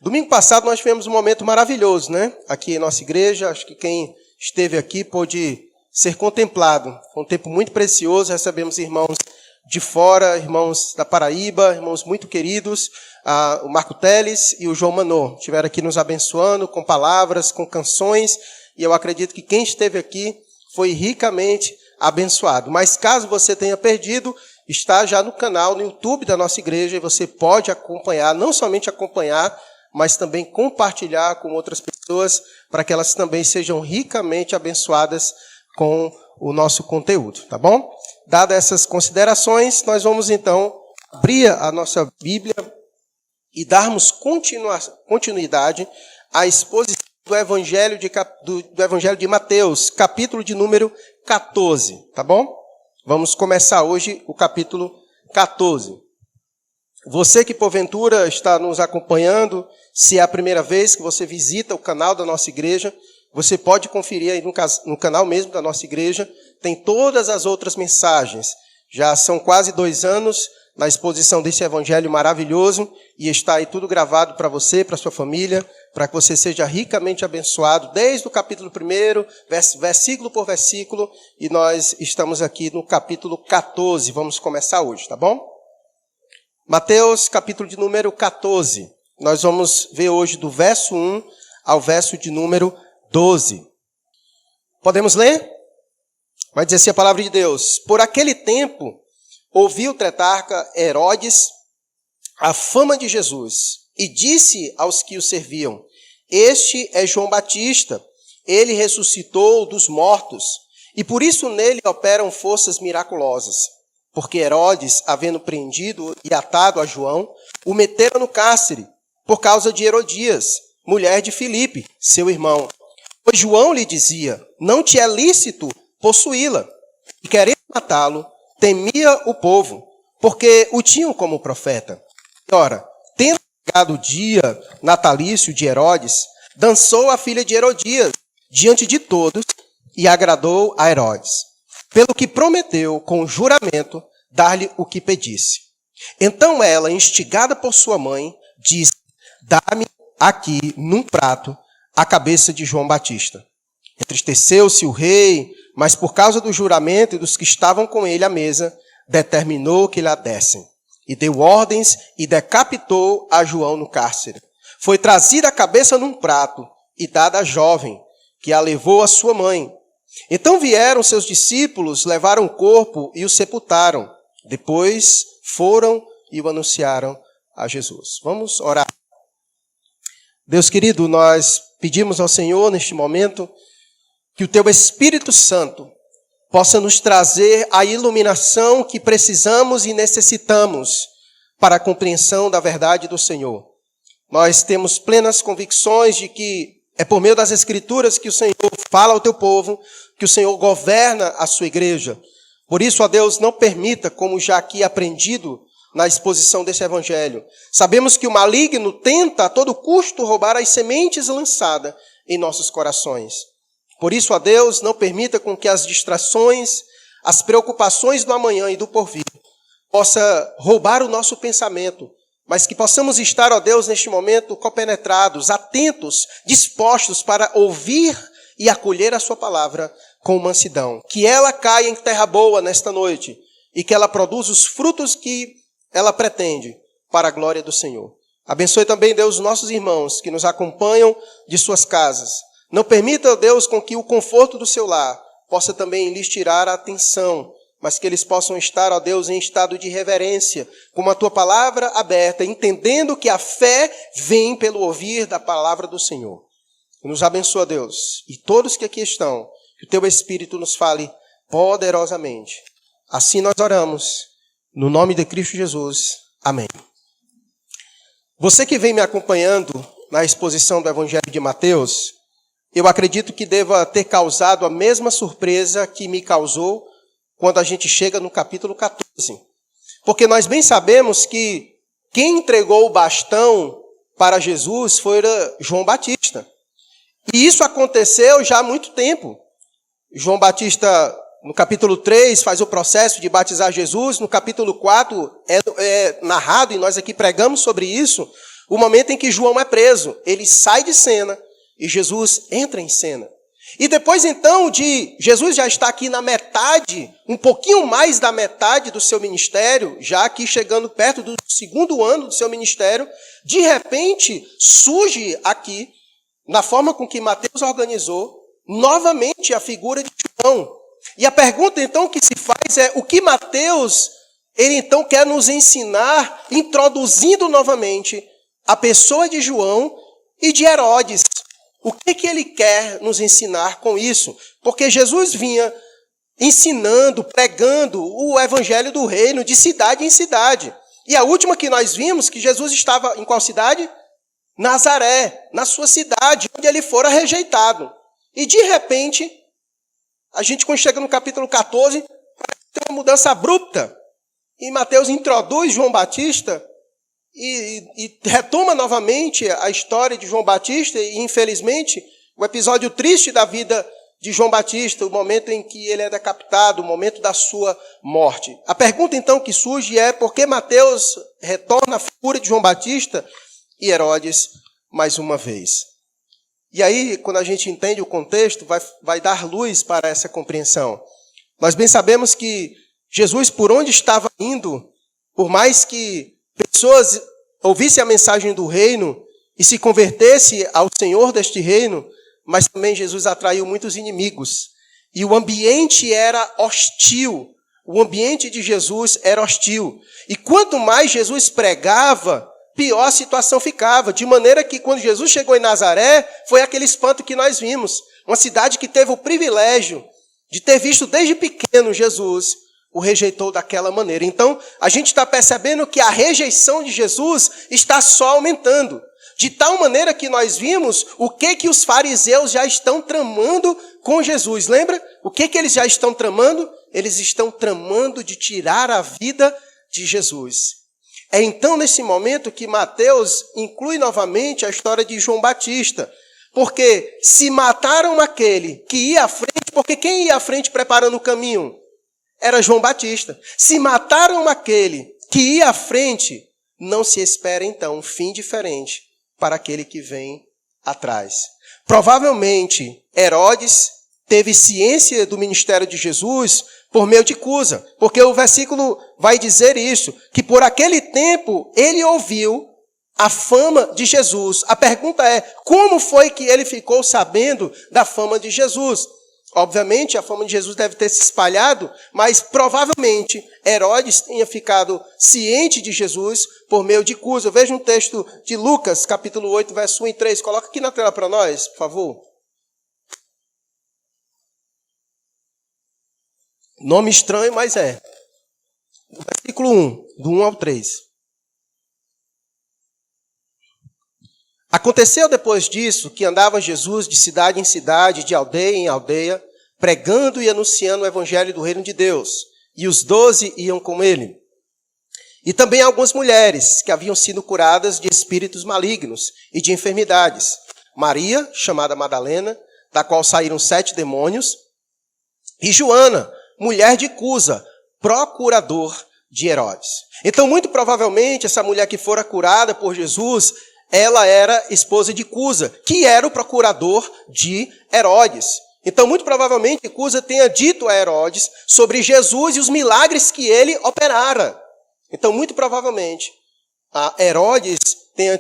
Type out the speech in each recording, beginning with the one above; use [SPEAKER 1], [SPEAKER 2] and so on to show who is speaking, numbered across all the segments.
[SPEAKER 1] Domingo passado nós tivemos um momento maravilhoso, né? Aqui em nossa igreja, acho que quem esteve aqui pôde ser contemplado. Foi um tempo muito precioso, recebemos irmãos de fora, irmãos da Paraíba, irmãos muito queridos, o Marco Teles e o João Manô. Estiveram aqui nos abençoando com palavras, com canções, e eu acredito que quem esteve aqui foi ricamente abençoado. Mas caso você tenha perdido, está já no canal, no YouTube da nossa igreja, e você pode acompanhar, não somente acompanhar, mas também compartilhar com outras pessoas, para que elas também sejam ricamente abençoadas com o nosso conteúdo, tá bom? Dadas essas considerações, nós vamos então abrir a nossa Bíblia e darmos continuidade à exposição do Evangelho de Mateus, capítulo de número 14, tá bom? Vamos começar hoje o capítulo 14. Você que porventura está nos acompanhando, se é a primeira vez que você visita o canal da nossa igreja, você pode conferir aí no canal mesmo da nossa igreja, tem todas as outras mensagens. Já são quase 2 anos na exposição desse evangelho maravilhoso e está aí tudo gravado para você, para sua família, para que você seja ricamente abençoado, desde o capítulo 1, versículo por versículo, e nós estamos aqui no capítulo 14, vamos começar hoje, tá bom? Mateus, capítulo de número 14, nós vamos ver hoje do verso 1 ao verso de número 12. Podemos ler? Vai dizer assim a palavra de Deus. Por aquele tempo, ouviu o tetrarca Herodes a fama de Jesus e disse aos que o serviam: Este é João Batista, ele ressuscitou dos mortos, e por isso nele operam forças miraculosas. Porque Herodes, havendo prendido e atado a João, o metera no cárcere, por causa de Herodias, mulher de Filipe, seu irmão. Pois João lhe dizia: Não te é lícito possuí-la. E querendo matá-lo, temia o povo, porque o tinham como profeta. Ora, tendo chegado o dia natalício de Herodes, dançou a filha de Herodias diante de todos e agradou a Herodes, pelo que prometeu com juramento dar-lhe o que pedisse. Então ela, instigada por sua mãe, disse: Dá-me aqui num prato a cabeça de João Batista. Entristeceu-se o rei, mas por causa do juramento e dos que estavam com ele à mesa, determinou que lhe a dessem. E deu ordens e decapitou a João no cárcere. Foi trazida a cabeça num prato e dada à jovem, que a levou à sua mãe. Então vieram seus discípulos, levaram o corpo e o sepultaram. Depois foram e o anunciaram a Jesus. Vamos orar. Deus querido, nós pedimos ao Senhor neste momento que o Teu Espírito Santo possa nos trazer a iluminação que precisamos e necessitamos para a compreensão da verdade do Senhor. Nós temos plenas convicções de que é por meio das Escrituras que o Senhor fala ao Teu povo, que o Senhor governa a sua igreja. Por isso, ó Deus, não permita, como já aqui aprendido na exposição desse evangelho, sabemos que o maligno tenta a todo custo roubar as sementes lançadas em nossos corações. Por isso, ó Deus, não permita com que as distrações, as preocupações do amanhã e do porvir possa roubar o nosso pensamento, mas que possamos estar, ó Deus, neste momento compenetrados, atentos, dispostos para ouvir e acolher a sua palavra com mansidão. Que ela caia em terra boa nesta noite e que ela produza os frutos que ela pretende para a glória do Senhor. Abençoe também, Deus, os nossos irmãos que nos acompanham de suas casas. Não permita, Deus, com que o conforto do seu lar possa também lhes tirar a atenção, mas que eles possam estar, ó Deus, em estado de reverência, com a Tua palavra aberta, entendendo que a fé vem pelo ouvir da palavra do Senhor. Nos abençoa, Deus, e todos que aqui estão, que o Teu Espírito nos fale poderosamente. Assim nós oramos, no nome de Cristo Jesus. Amém. Você que vem me acompanhando na exposição do Evangelho de Mateus, eu acredito que deva ter causado a mesma surpresa que me causou quando a gente chega no capítulo 14. Porque nós bem sabemos que quem entregou o bastão para Jesus foi João Batista. E isso aconteceu já há muito tempo. João Batista, no capítulo 3, faz o processo de batizar Jesus. No capítulo 4, é narrado, e nós aqui pregamos sobre isso, o momento em que João é preso. Ele sai de cena e Jesus entra em cena. E depois então de Jesus já está aqui na metade, um pouquinho mais da metade do seu ministério, já aqui chegando perto do segundo ano do seu ministério, de repente surge aqui, na forma com que Mateus organizou, novamente a figura de João. E a pergunta então que se faz é, o que Mateus, ele então quer nos ensinar, introduzindo novamente a pessoa de João e de Herodes. O que ele quer nos ensinar com isso? Porque Jesus vinha ensinando, pregando o evangelho do reino de cidade em cidade. E a última que nós vimos, que Jesus estava em qual cidade? Nazaré, na sua cidade, onde ele fora rejeitado. E de repente, a gente quando chega no capítulo 14, tem uma mudança abrupta. E Mateus introduz João Batista e retoma novamente a história de João Batista e, infelizmente, o episódio triste da vida de João Batista, o momento em que ele é decapitado, o momento da sua morte. A pergunta, então, que surge é por que Mateus retorna a figura de João Batista e Herodes mais uma vez? E aí, quando a gente entende o contexto, vai dar luz para essa compreensão. Nós bem sabemos que Jesus, por onde estava indo, por mais que pessoas ouvissem a mensagem do reino e se convertessem ao Senhor deste reino, mas também Jesus atraiu muitos inimigos. E o ambiente era hostil. O ambiente de Jesus era hostil. E quanto mais Jesus pregava, pior a situação ficava. De maneira que quando Jesus chegou em Nazaré, foi aquele espanto que nós vimos. Uma cidade que teve o privilégio de ter visto desde pequeno Jesus, o rejeitou daquela maneira. Então, a gente está percebendo que a rejeição de Jesus está só aumentando. De tal maneira que nós vimos o que os fariseus já estão tramando com Jesus. Lembra? O que eles já estão tramando? Eles estão tramando de tirar a vida de Jesus. É então nesse momento que Mateus inclui novamente a história de João Batista. Porque se mataram aquele que ia à frente, porque quem ia à frente preparando o caminho? Era João Batista. Se mataram aquele que ia à frente, não se espera então um fim diferente para aquele que vem atrás. Provavelmente Herodes teve ciência do ministério de Jesus por meio de Cusa, porque o versículo vai dizer isso, que por aquele tempo ele ouviu a fama de Jesus. A pergunta é, como foi que ele ficou sabendo da fama de Jesus? Obviamente, a fama de Jesus deve ter se espalhado, mas provavelmente Herodes tenha ficado ciente de Jesus por meio de Cusa. Veja um texto de Lucas, capítulo 8, verso 1 e 3. Coloca aqui na tela para nós, por favor. Nome estranho, mas é. Versículo 1, do 1 ao 3. Aconteceu depois disso que andava Jesus de cidade em cidade, de aldeia em aldeia, pregando e anunciando o evangelho do reino de Deus. E os 12 iam com ele. E também algumas mulheres que haviam sido curadas de espíritos malignos e de enfermidades. Maria, chamada Madalena, da qual saíram 7 demônios. E Joana, mulher de Cusa, procurador de Herodes. Então, muito provavelmente, essa mulher que fora curada por Jesus, ela era esposa de Cusa, que era o procurador de Herodes. Então, muito provavelmente, Cusa tenha dito a Herodes sobre Jesus e os milagres que ele operara. Então, muito provavelmente, Herodes tenha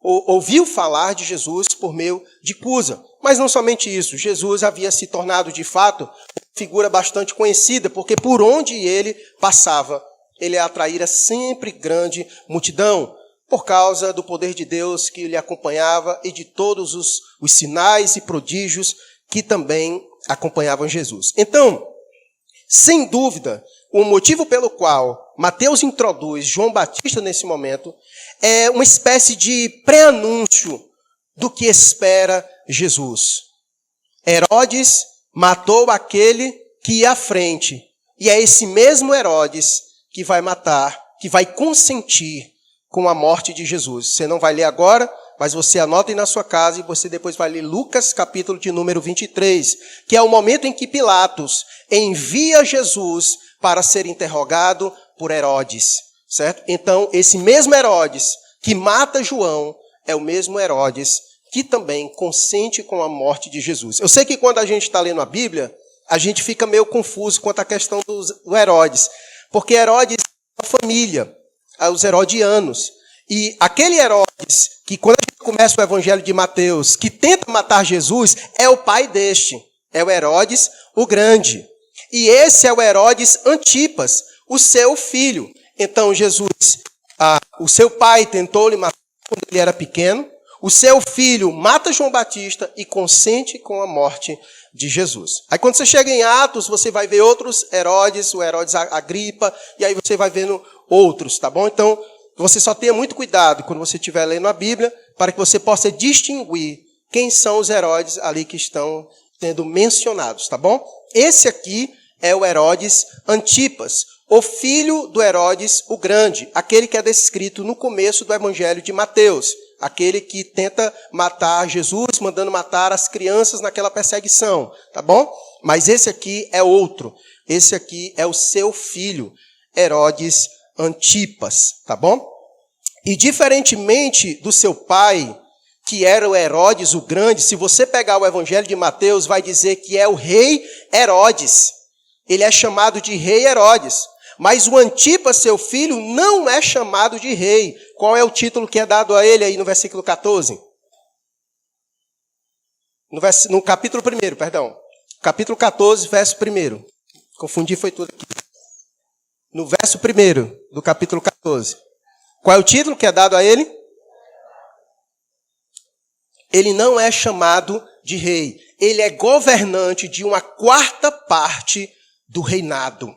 [SPEAKER 1] ouviu falar de Jesus por meio de Cusa. Mas não somente isso, Jesus havia se tornado, de fato, uma figura bastante conhecida, porque por onde ele passava, ele atraíra sempre grande multidão, por causa do poder de Deus que lhe acompanhava e de todos os sinais e prodígios que também acompanhavam Jesus. Então, sem dúvida, o motivo pelo qual Mateus introduz João Batista nesse momento é uma espécie de pré-anúncio do que espera Jesus. Herodes matou aquele que ia à frente, e é esse mesmo Herodes que vai matar, que vai consentir com a morte de Jesus. Você não vai ler agora, mas você anota aí na sua casa e você depois vai ler Lucas, capítulo de número 23, que é o momento em que Pilatos envia Jesus para ser interrogado por Herodes, certo? Então, esse mesmo Herodes que mata João, é o mesmo Herodes que também consente com a morte de Jesus. Eu sei que quando a gente está lendo a Bíblia, a gente fica meio confuso quanto à questão do Herodes, porque Herodes é uma família, os herodianos. E aquele Herodes, que quando a gente começa o Evangelho de Mateus, que tenta matar Jesus, é o pai deste, é o Herodes o Grande. E esse é o Herodes Antipas, o seu filho. Então Jesus, o seu pai tentou lhe matar quando ele era pequeno, o seu filho mata João Batista e consente com a morte de Jesus. Aí quando você chega em Atos, você vai ver outros Herodes, o Herodes Agripa, e aí você vai vendo outros, tá bom? Então, você só tenha muito cuidado quando você estiver lendo a Bíblia, para que você possa distinguir quem são os Herodes ali que estão sendo mencionados, tá bom? Esse aqui é o Herodes Antipas, o filho do Herodes o Grande, aquele que é descrito no começo do Evangelho de Mateus, aquele que tenta matar Jesus, mandando matar as crianças naquela perseguição, tá bom? Mas esse aqui é outro, esse aqui é o seu filho, Herodes Antipas, tá bom? E diferentemente do seu pai, que era o Herodes o Grande, se você pegar o Evangelho de Mateus, vai dizer que é o rei Herodes. Ele é chamado de rei Herodes. Mas o Antipas, seu filho, não é chamado de rei. Qual é o título que é dado a ele aí no versículo 14? No capítulo 1, perdão. Capítulo 14, verso 1. Confundi, foi tudo aqui. No verso 1 do capítulo 14. Qual é o título que é dado a ele? Ele não é chamado de rei. Ele é governante de uma quarta parte do reinado.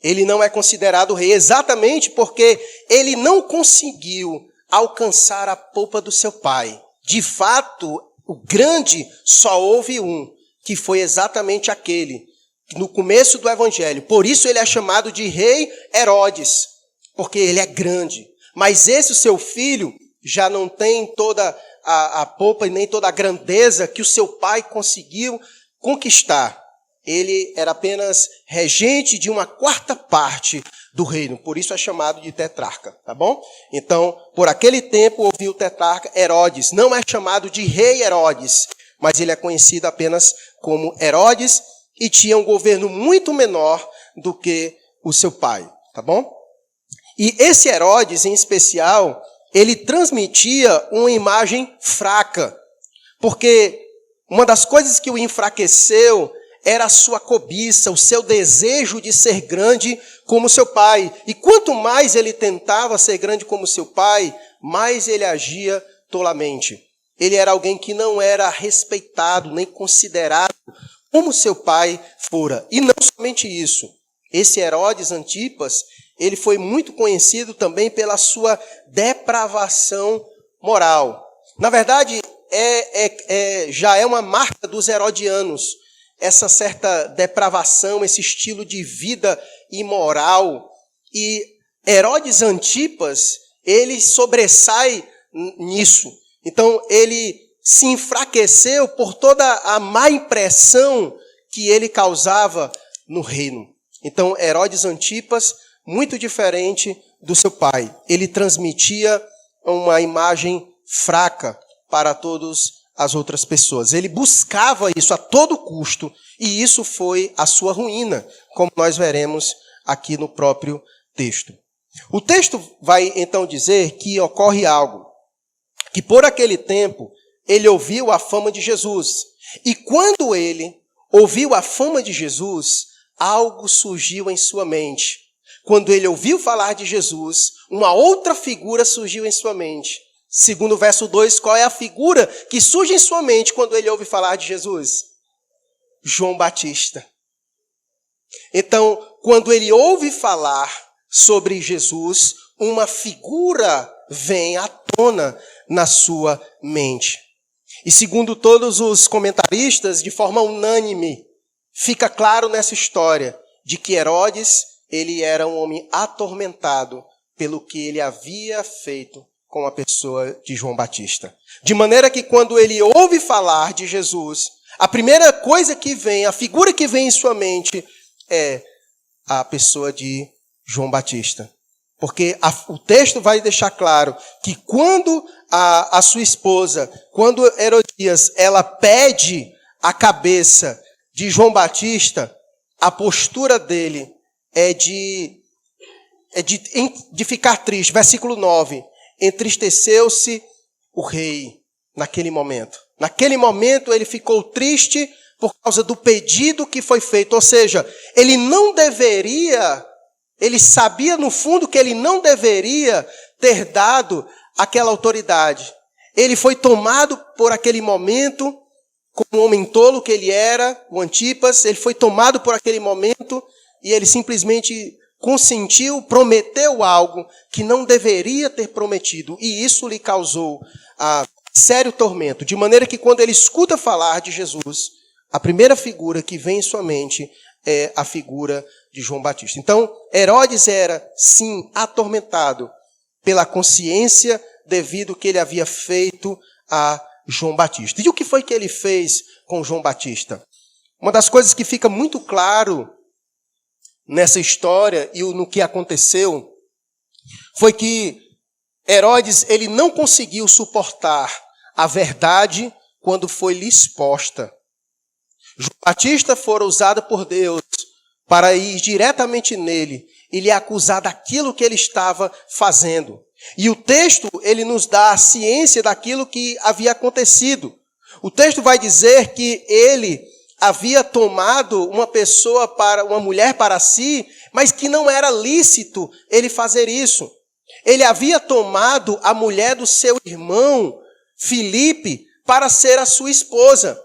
[SPEAKER 1] Ele não é considerado rei exatamente porque ele não conseguiu alcançar a polpa do seu pai. De fato, o grande só houve um, que foi exatamente aquele, no começo do Evangelho. Por isso ele é chamado de rei Herodes, porque ele é grande. Mas esse, o seu filho, já não tem toda a polpa e nem toda a grandeza que o seu pai conseguiu conquistar. Ele era apenas regente de uma quarta parte do reino, por isso é chamado de tetrarca, tá bom? Então, por aquele tempo houve o tetrarca Herodes, não é chamado de rei Herodes, mas ele é conhecido apenas como Herodes e tinha um governo muito menor do que o seu pai, tá bom? E esse Herodes, em especial, ele transmitia uma imagem fraca, porque uma das coisas que o enfraqueceu era a sua cobiça, o seu desejo de ser grande como seu pai. E quanto mais ele tentava ser grande como seu pai, mais ele agia tolamente. Ele era alguém que não era respeitado, nem considerado como seu pai fora. E não somente isso. Esse Herodes Antipas, ele foi muito conhecido também pela sua depravação moral. Na verdade, já é uma marca dos herodianos, essa certa depravação, esse estilo de vida imoral. E Herodes Antipas, ele sobressai nisso. Então, ele se enfraqueceu por toda a má impressão que ele causava no reino. Então, Herodes Antipas, muito diferente do seu pai. Ele transmitia uma imagem fraca para todos as outras pessoas. Ele buscava isso a todo custo e isso foi a sua ruína, como nós veremos aqui no próprio texto. O texto vai então dizer que ocorre algo, que por aquele tempo ele ouviu a fama de Jesus. E quando ele ouviu a fama de Jesus, algo surgiu em sua mente. Quando ele ouviu falar de Jesus, uma outra figura surgiu em sua mente. Segundo o verso 2, qual é a figura que surge em sua mente quando ele ouve falar de Jesus? João Batista. Então, quando ele ouve falar sobre Jesus, uma figura vem à tona na sua mente. E segundo todos os comentaristas, de forma unânime, fica claro nessa história de que Herodes, ele era um homem atormentado pelo que ele havia feito com a pessoa de João Batista. De maneira que quando ele ouve falar de Jesus, a primeira coisa que vem, a figura que vem em sua mente é a pessoa de João Batista. Porque o texto vai deixar claro que quando a sua esposa, quando Herodias, ela pede a cabeça de João Batista, a postura dele é de ficar triste. Versículo 9. Entristeceu-se o rei naquele momento. Naquele momento ele ficou triste por causa do pedido que foi feito. Ou seja, ele sabia no fundo que ele não deveria ter dado aquela autoridade. Ele foi tomado por aquele momento, como o homem tolo que ele era, o Antipas, ele foi tomado por aquele momento e ele simplesmente consentiu, prometeu algo que não deveria ter prometido. E isso lhe causou sério tormento. De maneira que quando ele escuta falar de Jesus, a primeira figura que vem em sua mente é a figura de João Batista. Então, Herodes era, sim, atormentado pela consciência devido ao que ele havia feito a João Batista. E o que foi que ele fez com João Batista? Uma das coisas que fica muito claro nessa história e no que aconteceu foi que Herodes ele não conseguiu suportar a verdade quando foi-lhe exposta. João Batista fora usado por Deus para ir diretamente nele e lhe acusar daquilo que ele estava fazendo. E o texto, ele nos dá a ciência daquilo que havia acontecido. O texto vai dizer que ele havia tomado uma mulher para si, mas que não era lícito ele fazer isso. Ele havia tomado a mulher do seu irmão, Filipe, para ser a sua esposa.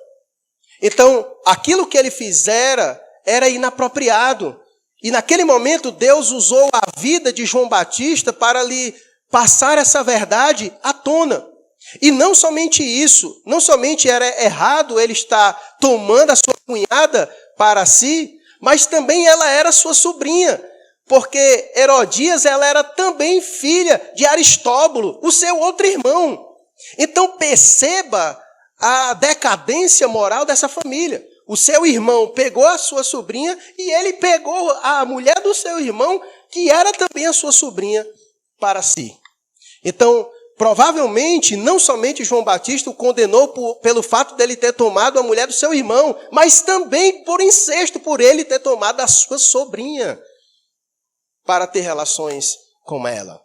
[SPEAKER 1] Então, aquilo que ele fizera era inapropriado. E naquele momento, Deus usou a vida de João Batista para lhe passar essa verdade à tona. E não somente isso, não somente era errado ele estar tomando a sua cunhada para si, mas também ela era sua sobrinha. Porque Herodias, ela era também filha de Aristóbulo, o seu outro irmão. Então perceba a decadência moral dessa família. O seu irmão pegou a sua sobrinha e ele pegou a mulher do seu irmão, que era também a sua sobrinha, para si. Então, provavelmente, não somente João Batista o condenou pelo fato dele ter tomado a mulher do seu irmão, mas também por incesto, por ele ter tomado a sua sobrinha para ter relações com ela.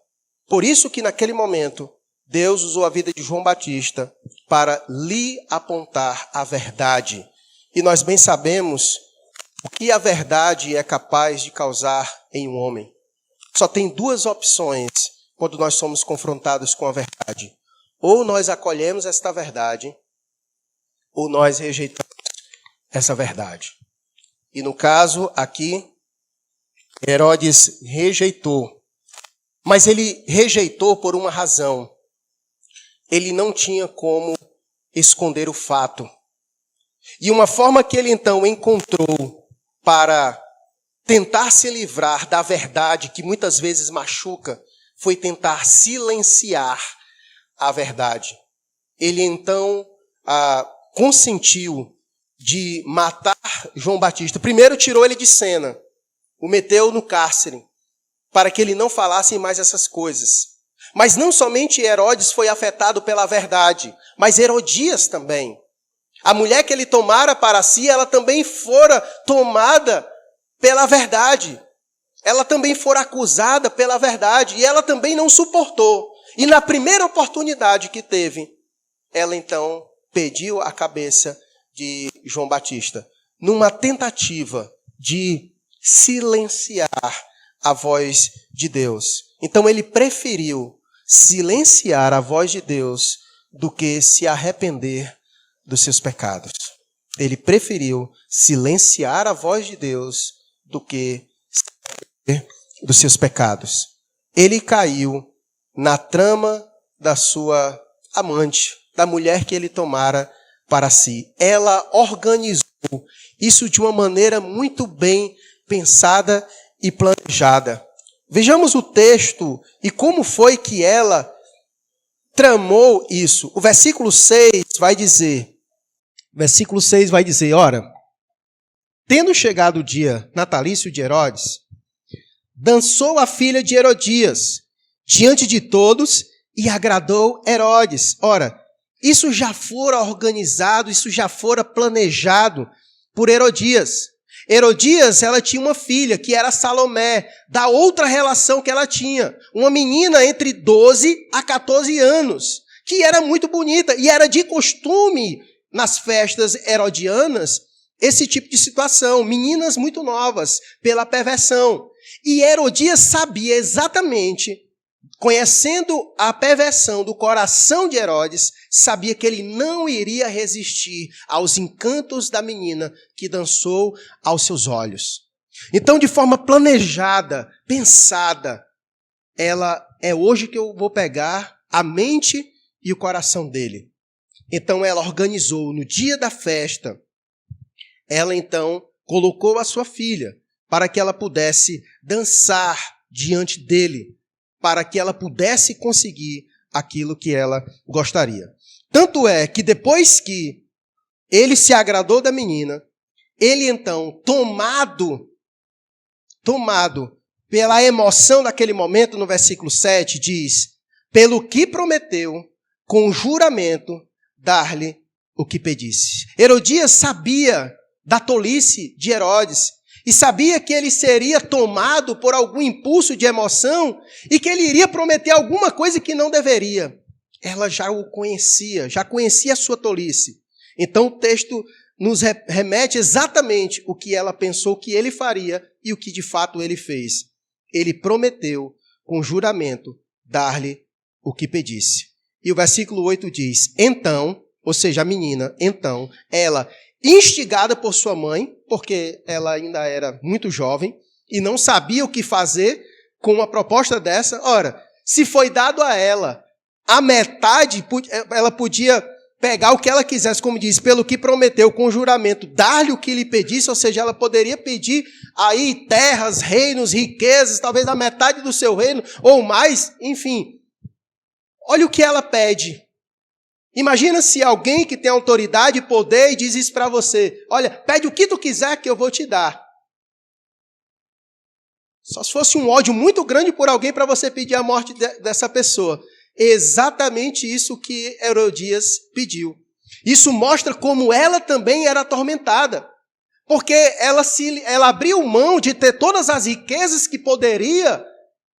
[SPEAKER 1] Por isso que naquele momento, Deus usou a vida de João Batista para lhe apontar a verdade. E nós bem sabemos o que a verdade é capaz de causar em um homem. Só tem duas opções quando nós somos confrontados com a verdade. Ou nós acolhemos esta verdade, ou nós rejeitamos essa verdade. E no caso aqui, Herodes rejeitou. Mas ele rejeitou por uma razão. Ele não tinha como esconder o fato. E uma forma que ele então encontrou para tentar se livrar da verdade que muitas vezes machuca, foi tentar silenciar a verdade. Ele então consentiu de matar João Batista. Primeiro tirou ele de cena, o meteu no cárcere, para que ele não falasse mais essas coisas. Mas não somente Herodes foi afetado pela verdade, mas Herodias também. A mulher que ele tomara para si, ela também fora tomada pela verdade. Ela também fora acusada pela verdade e ela também não suportou. E na primeira oportunidade que teve, ela então pediu a cabeça de João Batista, numa tentativa de silenciar a voz de Deus. Então ele preferiu silenciar a voz de Deus do que se arrepender dos seus pecados. Ele preferiu silenciar a voz de Deus do que se arrepender dos seus pecados. Ele caiu na trama da sua amante, da mulher que ele tomara para si. Ela organizou isso de uma maneira muito bem pensada e planejada. Vejamos o texto e como foi que ela tramou isso. O versículo 6 vai dizer, ora, tendo chegado o dia natalício de Herodes, dançou a filha de Herodias diante de todos e agradou Herodes. Ora, isso já fora organizado, isso já fora planejado por Herodias. Herodias, ela tinha uma filha, que era Salomé, da outra relação que ela tinha. Uma menina entre 12 a 14 anos, que era muito bonita. E era de costume, nas festas herodianas, esse tipo de situação. Meninas muito novas, pela perversão. E Herodias sabia exatamente, conhecendo a perversão do coração de Herodes, sabia que ele não iria resistir aos encantos da menina que dançou aos seus olhos. Então, de forma planejada, pensada, é hoje que eu vou pegar a mente e o coração dele. Então, ela organizou no dia da festa, ela então colocou a sua filha para que ela pudesse dançar diante dele, para que ela pudesse conseguir aquilo que ela gostaria. Tanto é que depois que ele se agradou da menina, ele então, tomado pela emoção daquele momento, no versículo 7, diz: pelo que prometeu, com juramento, dar-lhe o que pedisse. Herodias sabia da tolice de Herodes, e sabia que ele seria tomado por algum impulso de emoção e que ele iria prometer alguma coisa que não deveria. Ela já o conhecia, já conhecia a sua tolice. Então o texto nos remete exatamente o que ela pensou que ele faria e o que de fato ele fez. Ele prometeu, com juramento, dar-lhe o que pedisse. E o versículo 8 diz: então, ou seja, a menina, então, ela, instigada por sua mãe, porque ela ainda era muito jovem e não sabia o que fazer com uma proposta dessa. Ora, se foi dado a ela a metade, ela podia pegar o que ela quisesse, como diz, pelo que prometeu com juramento, dar-lhe o que lhe pedisse, ou seja, ela poderia pedir aí terras, reinos, riquezas, talvez a metade do seu reino ou mais, enfim. Olha o que ela pede. Imagina se alguém que tem autoridade e poder e diz isso para você: olha, pede o que tu quiser que eu vou te dar. Só se fosse um ódio muito grande por alguém para você pedir a morte dessa pessoa. Exatamente isso que Herodias pediu. Isso mostra como ela também era atormentada. Porque ela abriu mão de ter todas as riquezas que poderia,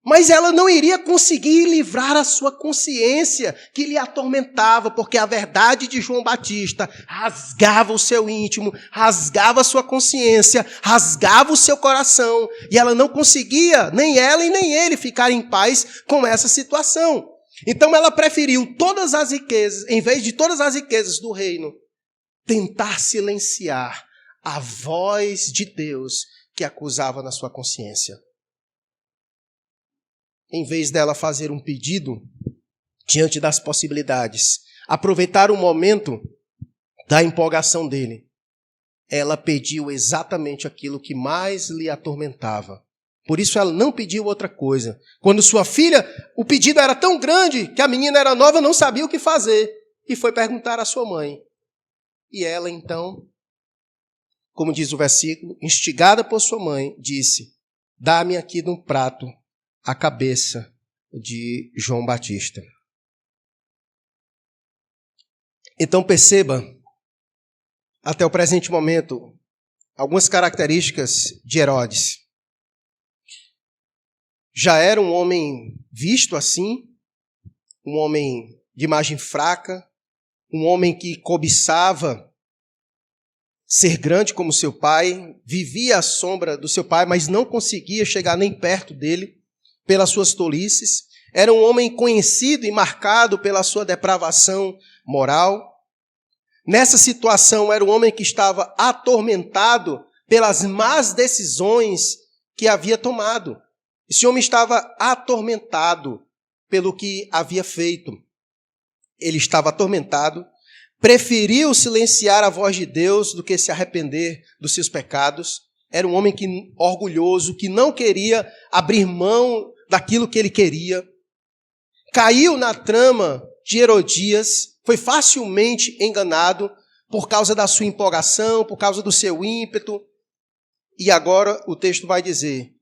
[SPEAKER 1] mas ela não iria conseguir livrar a sua consciência que lhe atormentava, porque a verdade de João Batista rasgava o seu íntimo, rasgava a sua consciência, rasgava o seu coração, e ela não conseguia, nem ela e nem ele, ficar em paz com essa situação. Então ela preferiu todas as riquezas, em vez de todas as riquezas do reino, tentar silenciar a voz de Deus que acusava na sua consciência. Em vez dela fazer um pedido diante das possibilidades, aproveitar o momento da empolgação dele, ela pediu exatamente aquilo que mais lhe atormentava. Por isso ela não pediu outra coisa. Quando sua filha, o pedido era tão grande que a menina era nova, não sabia o que fazer, e foi perguntar à sua mãe. E ela então, como diz o versículo, instigada por sua mãe, disse: dá-me aqui num prato a cabeça de João Batista. Então perceba, até o presente momento, algumas características de Herodes. Já era um homem visto assim, um homem de imagem fraca, um homem que cobiçava ser grande como seu pai, vivia à sombra do seu pai, mas não conseguia chegar nem perto dele pelas suas tolices. Era um homem conhecido e marcado pela sua depravação moral. Nessa situação, era um homem que estava atormentado pelas más decisões que havia tomado. Esse homem estava atormentado pelo que havia feito. Ele estava atormentado, preferiu silenciar a voz de Deus do que se arrepender dos seus pecados. Era um homem orgulhoso, que não queria abrir mão daquilo que ele queria. Caiu na trama de Herodias, foi facilmente enganado por causa da sua empolgação, por causa do seu ímpeto. E agora o texto vai dizer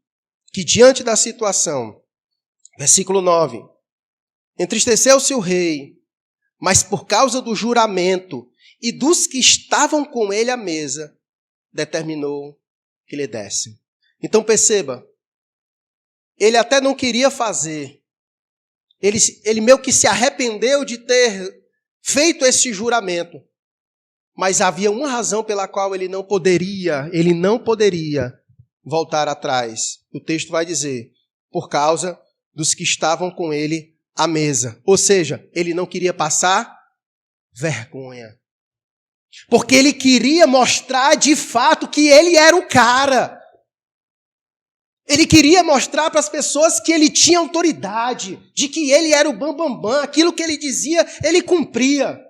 [SPEAKER 1] que diante da situação, versículo 9, entristeceu-se o rei, mas por causa do juramento e dos que estavam com ele à mesa, determinou que lhe dessem. Então perceba, ele até não queria fazer, ele meio que se arrependeu de ter feito esse juramento, mas havia uma razão pela qual ele não poderia voltar atrás. O texto vai dizer, por causa dos que estavam com ele à mesa. Ou seja, ele não queria passar vergonha. Porque ele queria mostrar de fato que ele era o cara. Ele queria mostrar para as pessoas que ele tinha autoridade, de que ele era o bambambam, aquilo que ele dizia, ele cumpria.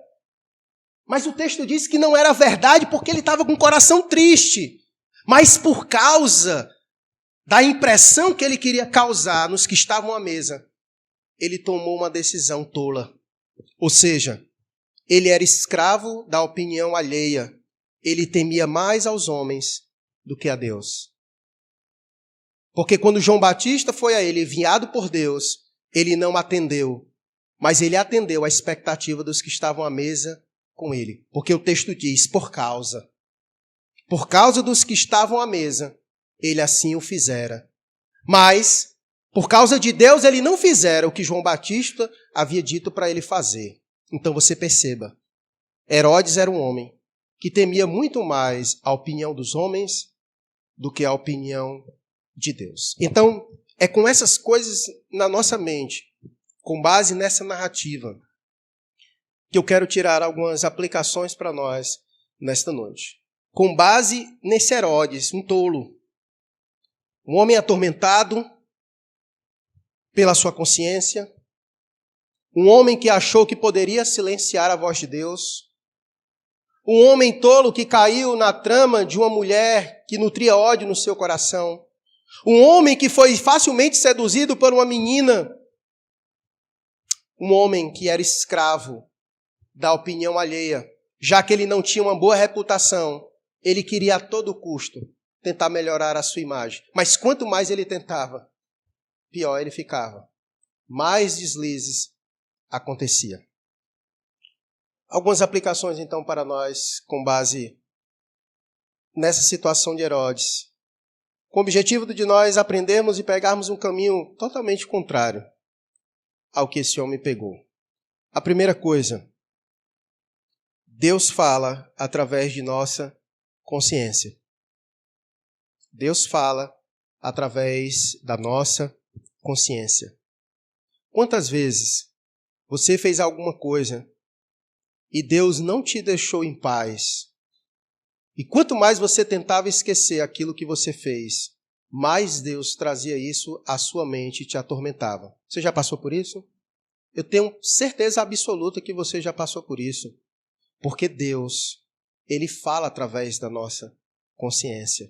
[SPEAKER 1] Mas o texto diz que não era verdade porque ele estava com o coração triste. Mas por causa da impressão que ele queria causar nos que estavam à mesa, ele tomou uma decisão tola. Ou seja, ele era escravo da opinião alheia. Ele temia mais aos homens do que a Deus. Porque quando João Batista foi a ele enviado por Deus, ele não atendeu, mas ele atendeu à expectativa dos que estavam à mesa com ele. Porque o texto diz, por causa dos que estavam à mesa, ele assim o fizera. Mas, por causa de Deus, ele não fizera o que João Batista havia dito para ele fazer. Então você perceba, Herodes era um homem que temia muito mais a opinião dos homens do que a opinião de Deus. Então, é com essas coisas na nossa mente, com base nessa narrativa, que eu quero tirar algumas aplicações para nós nesta noite. Com base nesse Herodes, um tolo, um homem atormentado pela sua consciência, um homem que achou que poderia silenciar a voz de Deus, um homem tolo que caiu na trama de uma mulher que nutria ódio no seu coração, um homem que foi facilmente seduzido por uma menina, um homem que era escravo da opinião alheia, já que ele não tinha uma boa reputação, ele queria a todo custo tentar melhorar a sua imagem. Mas quanto mais ele tentava, pior ele ficava. Mais deslizes acontecia. Algumas aplicações então para nós com base nessa situação de Herodes, com o objetivo de nós aprendermos e pegarmos um caminho totalmente contrário ao que esse homem pegou. A primeira coisa, Deus fala através de nossa consciência. Deus fala através da nossa consciência. Quantas vezes você fez alguma coisa e Deus não te deixou em paz? E quanto mais você tentava esquecer aquilo que você fez, mais Deus trazia isso à sua mente e te atormentava. Você já passou por isso? Eu tenho certeza absoluta que você já passou por isso. Porque Deus, Ele fala através da nossa consciência.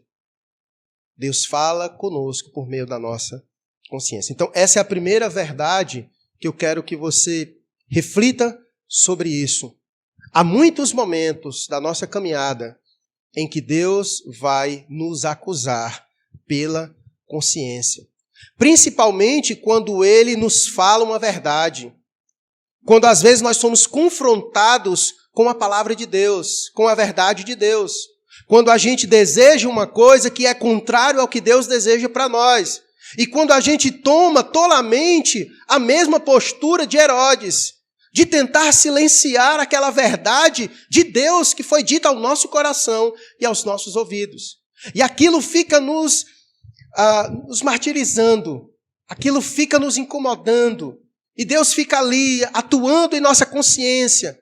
[SPEAKER 1] Deus fala conosco por meio da nossa consciência. Então, essa é a primeira verdade que eu quero que você reflita sobre isso. Há muitos momentos da nossa caminhada em que Deus vai nos acusar pela consciência. Principalmente quando Ele nos fala uma verdade. Quando às vezes nós somos confrontados com a palavra de Deus, com a verdade de Deus. Quando a gente deseja uma coisa que é contrário ao que Deus deseja para nós. E quando a gente toma tolamente a mesma postura de Herodes, de tentar silenciar aquela verdade de Deus que foi dita ao nosso coração e aos nossos ouvidos. E aquilo fica nos martirizando, aquilo fica nos incomodando. E Deus fica ali atuando em nossa consciência,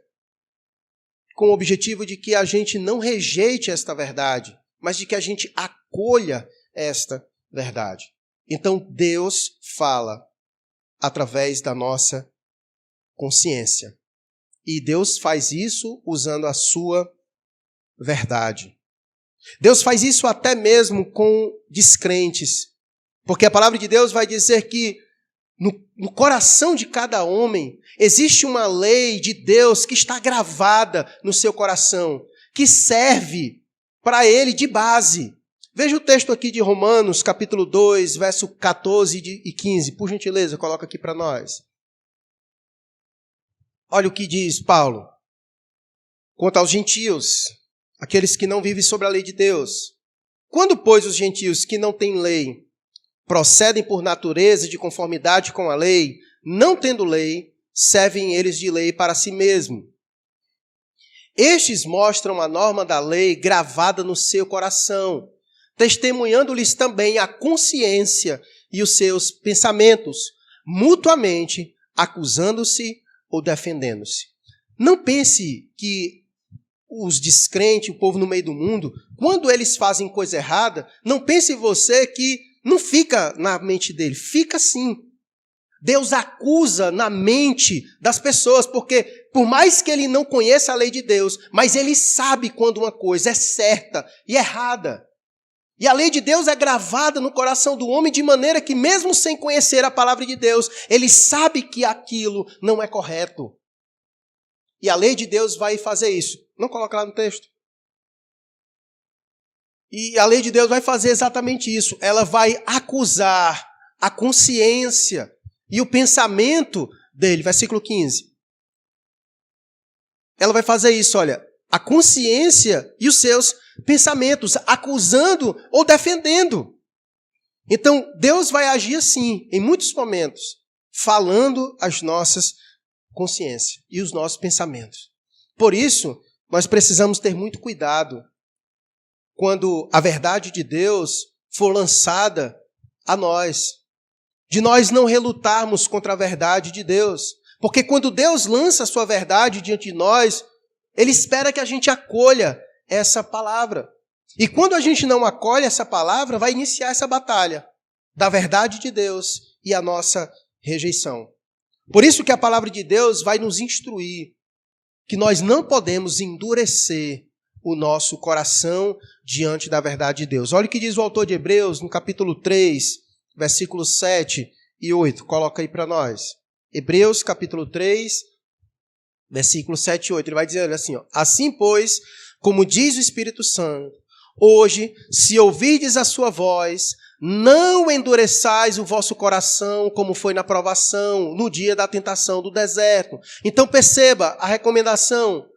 [SPEAKER 1] com o objetivo de que a gente não rejeite esta verdade, mas de que a gente acolha esta verdade. Então Deus fala através da nossa consciência. E Deus faz isso usando a sua verdade. Deus faz isso até mesmo com descrentes. Porque a palavra de Deus vai dizer que no coração de cada homem existe uma lei de Deus que está gravada no seu coração, que serve para ele de base. Veja o texto aqui de Romanos, capítulo 2, verso 14 e 15. Por gentileza, coloca aqui para nós. Olha o que diz Paulo. Quanto aos gentios, aqueles que não vivem sobre a lei de Deus. Quando, pois, os gentios que não têm lei procedem por natureza de conformidade com a lei, não tendo lei, servem eles de lei para si mesmo. Estes mostram a norma da lei gravada no seu coração, testemunhando-lhes também a consciência e os seus pensamentos, mutuamente acusando-se ou defendendo-se. Não pense que os descrentes, o povo no meio do mundo, quando eles fazem coisa errada, não pense você que não fica na mente dele, fica sim. Deus acusa na mente das pessoas, porque por mais que ele não conheça a lei de Deus, mas ele sabe quando uma coisa é certa e errada. E a lei de Deus é gravada no coração do homem de maneira que, mesmo sem conhecer a palavra de Deus, ele sabe que aquilo não é correto. E a lei de Deus vai fazer isso. Não coloca lá no texto. E a lei de Deus vai fazer exatamente isso. Ela vai acusar a consciência e o pensamento dele. Versículo 15. Ela vai fazer isso, olha. A consciência e os seus pensamentos, acusando ou defendendo. Então, Deus vai agir assim, em muitos momentos, falando as nossas consciências e os nossos pensamentos. Por isso, nós precisamos ter muito cuidado quando a verdade de Deus for lançada a nós, de nós não relutarmos contra a verdade de Deus. Porque quando Deus lança a sua verdade diante de nós, Ele espera que a gente acolha essa palavra. E quando a gente não acolhe essa palavra, vai iniciar essa batalha da verdade de Deus e a nossa rejeição. Por isso que a palavra de Deus vai nos instruir que nós não podemos endurecer o nosso coração diante da verdade de Deus. Olha o que diz o autor de Hebreus no capítulo 3, versículos 7 e 8. Coloca aí para nós. Hebreus capítulo 3, versículos 7 e 8. Ele vai dizer assim, ó, assim, pois, como diz o Espírito Santo, hoje, se ouvirdes a sua voz, não endureçais o vosso coração como foi na provação, no dia da tentação do deserto. Então perceba a recomendação.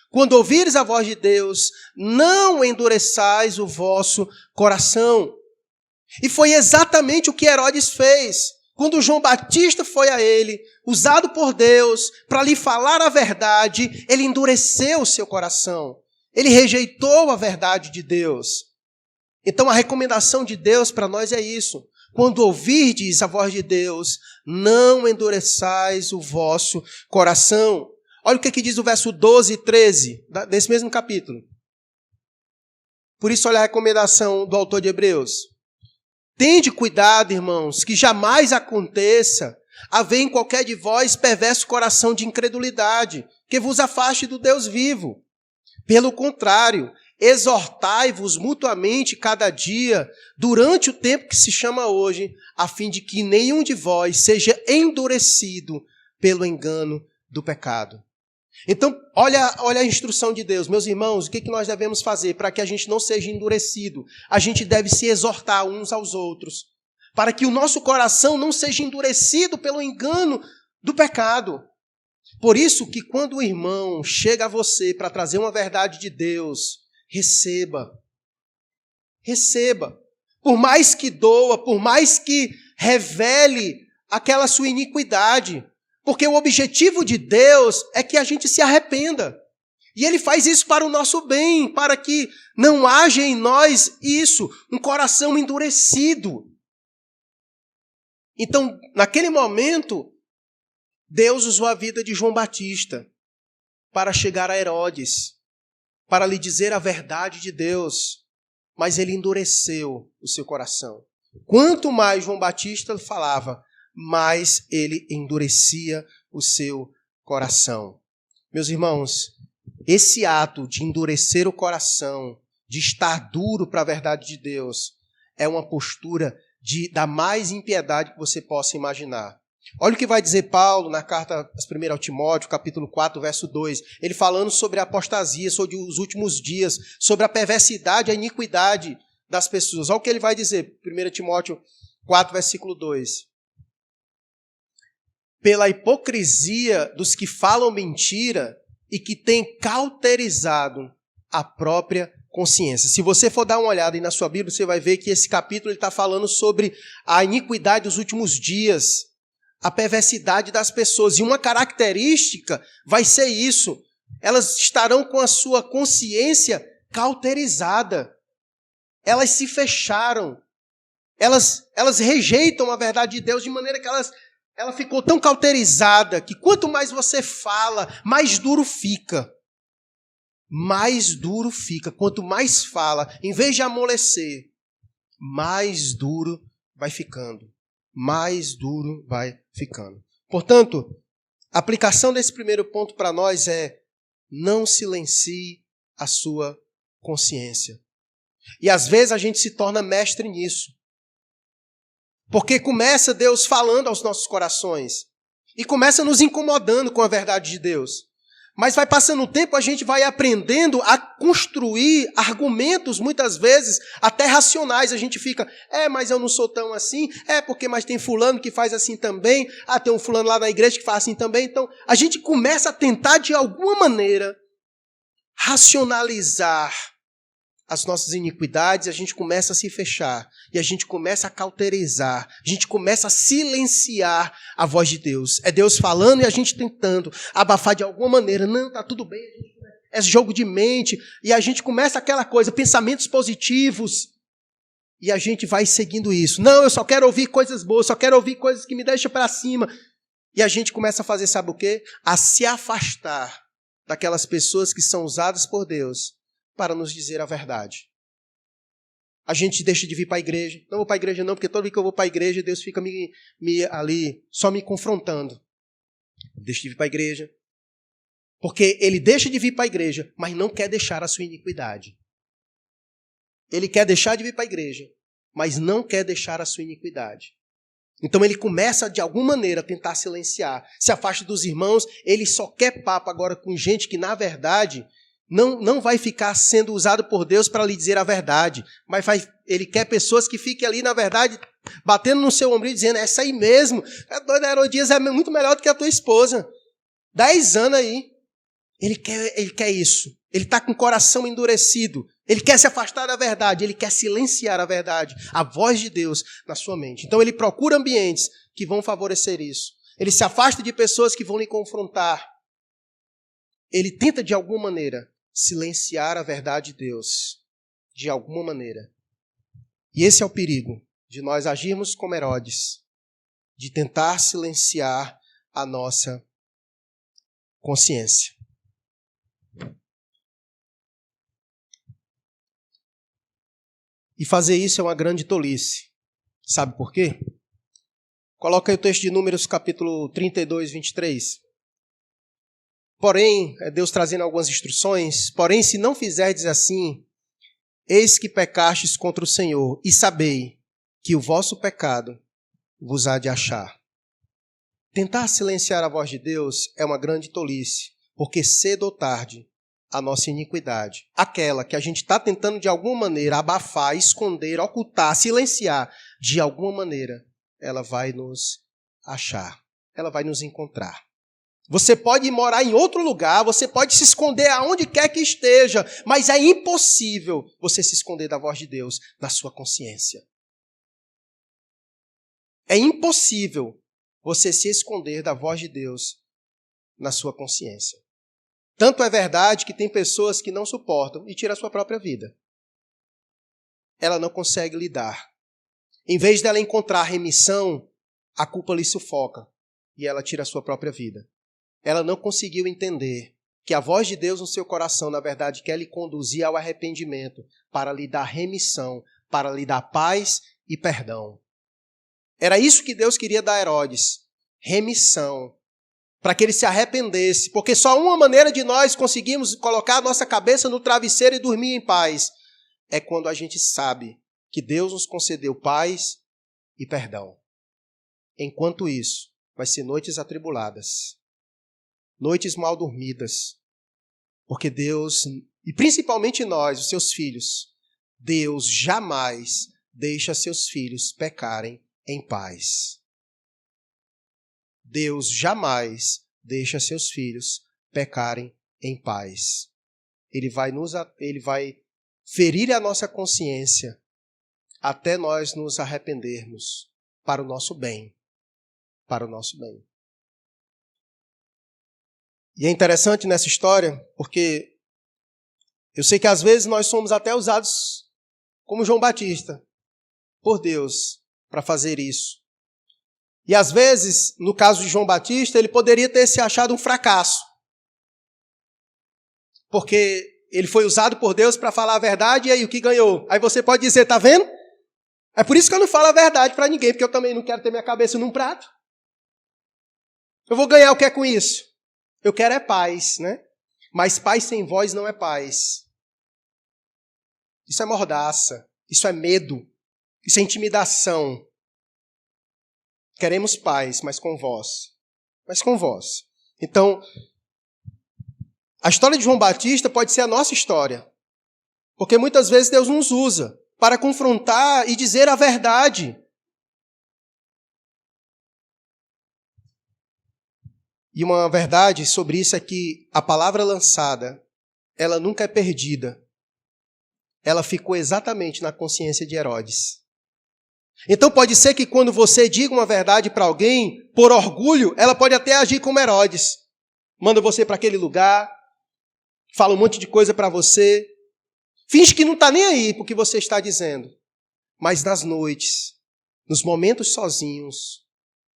[SPEAKER 1] Quando ouvires a voz de Deus, não endureçais o vosso coração. E foi exatamente o que Herodes fez. Quando João Batista foi a ele, usado por Deus para lhe falar a verdade, ele endureceu o seu coração. Ele rejeitou a verdade de Deus. Então a recomendação de Deus para nós é isso. Quando ouvirdes a voz de Deus, não endureçais o vosso coração. Olha o que diz o verso 12 e 13 desse mesmo capítulo. Por isso, olha a recomendação do autor de Hebreus. Tende cuidado, irmãos, que jamais aconteça haver em qualquer de vós perverso coração de incredulidade, que vos afaste do Deus vivo. Pelo contrário, exortai-vos mutuamente cada dia, durante o tempo que se chama hoje, a fim de que nenhum de vós seja endurecido pelo engano do pecado. Então, olha a instrução de Deus. Meus irmãos, o que nós devemos fazer para que a gente não seja endurecido? A gente deve se exortar uns aos outros, para que o nosso coração não seja endurecido pelo engano do pecado. Por isso que quando o irmão chega a você para trazer uma verdade de Deus, receba. Receba. Por mais que doa, por mais que revele aquela sua iniquidade. Porque o objetivo de Deus é que a gente se arrependa. E Ele faz isso para o nosso bem, para que não haja em nós isso, um coração endurecido. Então, naquele momento, Deus usou a vida de João Batista para chegar a Herodes, para lhe dizer a verdade de Deus, mas ele endureceu o seu coração. Quanto mais João Batista falava, mais ele endurecia o seu coração. Meus irmãos, esse ato de endurecer o coração, de estar duro para a verdade de Deus, é uma postura da mais impiedade que você possa imaginar. Olha o que vai dizer Paulo na carta 1 ao Timóteo, capítulo 4, verso 2. Ele falando sobre a apostasia, sobre os últimos dias, sobre a perversidade, a iniquidade das pessoas. Olha o que ele vai dizer, 1 Timóteo 4, versículo 2. Pela hipocrisia dos que falam mentira e que têm cauterizado a própria consciência. Se você for dar uma olhada aí na sua Bíblia, você vai ver que esse capítulo está falando sobre a iniquidade dos últimos dias, a perversidade das pessoas. E uma característica vai ser isso. Elas estarão com a sua consciência cauterizada. Elas se fecharam. Elas rejeitam a verdade de Deus de maneira que ela ficou tão cauterizada que quanto mais você fala, mais duro fica. Mais duro fica. Quanto mais fala, em vez de amolecer, mais duro vai ficando. Mais duro vai ficando. Portanto, a aplicação desse primeiro ponto para nós é: não silencie a sua consciência. E às vezes a gente se torna mestre nisso. Porque começa Deus falando aos nossos corações. E começa nos incomodando com a verdade de Deus. Mas vai passando o tempo, a gente vai aprendendo a construir argumentos, muitas vezes, até racionais. A gente fica, mas eu não sou tão assim. Mas tem fulano que faz assim também. Tem um fulano lá na igreja que faz assim também. Então, a gente começa a tentar, de alguma maneira, racionalizar as nossas iniquidades, a gente começa a se fechar, e a gente começa a cauterizar, a gente começa a silenciar a voz de Deus. É Deus falando e a gente tentando abafar de alguma maneira. Não, tá tudo bem, é jogo de mente, e a gente começa aquela coisa, pensamentos positivos, e a gente vai seguindo isso. Não, eu só quero ouvir coisas boas, só quero ouvir coisas que me deixam para cima. E a gente começa a fazer, sabe o quê? A se afastar daquelas pessoas que são usadas por Deus para nos dizer a verdade. A gente deixa de vir para a igreja. Não vou para a igreja não, porque toda vez que eu vou para a igreja, Deus fica ali, só me confrontando. Deixa de vir para a igreja. Porque ele deixa de vir para a igreja, mas não quer deixar a sua iniquidade. Ele quer deixar de vir para a igreja, mas não quer deixar a sua iniquidade. Então ele começa, de alguma maneira, a tentar silenciar. Se afasta dos irmãos, ele só quer papo agora com gente que, na verdade, não vai ficar sendo usado por Deus para lhe dizer a verdade, mas ele quer pessoas que fiquem ali, na verdade, batendo no seu ombro e dizendo: essa aí mesmo, a dona Herodias é muito melhor do que a tua esposa. 10 anos aí. Ele quer isso. Ele está com o coração endurecido. Ele quer se afastar da verdade. Ele quer silenciar a verdade, a voz de Deus na sua mente. Então ele procura ambientes que vão favorecer isso. Ele se afasta de pessoas que vão lhe confrontar. Ele tenta, de alguma maneira, silenciar a verdade de Deus. De alguma maneira. E esse é o perigo de nós agirmos como Herodes, de tentar silenciar a nossa consciência. E fazer isso é uma grande tolice. Sabe por quê? Coloca aí o texto de Números, capítulo 32, 23. Porém, é Deus trazendo algumas instruções. Porém, se não fizerdes assim, eis que pecastes contra o Senhor, e sabei que o vosso pecado vos há de achar. Tentar silenciar a voz de Deus é uma grande tolice, porque cedo ou tarde, a nossa iniquidade, aquela que a gente está tentando de alguma maneira abafar, esconder, ocultar, silenciar, de alguma maneira, ela vai nos achar, ela vai nos encontrar. Você pode morar em outro lugar, você pode se esconder aonde quer que esteja, mas é impossível você se esconder da voz de Deus na sua consciência. É impossível você se esconder da voz de Deus na sua consciência. Tanto é verdade que tem pessoas que não suportam e tiram a sua própria vida. Ela não consegue lidar. Em vez dela encontrar remissão, a culpa lhe sufoca e ela tira a sua própria vida. Ela não conseguiu entender que a voz de Deus no seu coração, na verdade, quer lhe conduzir ao arrependimento, para lhe dar remissão, para lhe dar paz e perdão. Era isso que Deus queria dar a Herodes, remissão, para que ele se arrependesse, porque só uma maneira de nós conseguirmos colocar a nossa cabeça no travesseiro e dormir em paz é quando a gente sabe que Deus nos concedeu paz e perdão. Enquanto isso, vai ser noites atribuladas, noites mal dormidas, porque Deus, e principalmente nós, os seus filhos, Deus jamais deixa seus filhos pecarem em paz. Deus jamais deixa seus filhos pecarem em paz. Ele vai ferir a nossa consciência até nós nos arrependermos para o nosso bem. Para o nosso bem. E é interessante nessa história, porque eu sei que às vezes nós somos até usados como João Batista por Deus para fazer isso. E às vezes, no caso de João Batista, ele poderia ter se achado um fracasso. Porque ele foi usado por Deus para falar a verdade, e aí o que ganhou? Aí você pode dizer, tá vendo? É por isso que eu não falo a verdade para ninguém, porque eu também não quero ter minha cabeça num prato. Eu vou ganhar o que é com isso? Eu quero é paz, né? Mas paz sem voz não é paz. Isso é mordaça, isso é medo, isso é intimidação. Queremos paz, mas com voz. Mas com voz. Então, a história de João Batista pode ser a nossa história. Porque muitas vezes Deus nos usa para confrontar e dizer a verdade. E uma verdade sobre isso é que a palavra lançada, ela nunca é perdida. Ela ficou exatamente na consciência de Herodes. Então pode ser que quando você diga uma verdade para alguém, por orgulho, ela pode até agir como Herodes. Manda você para aquele lugar, fala um monte de coisa para você, finge que não está nem aí para o que você está dizendo. Mas nas noites, nos momentos sozinhos,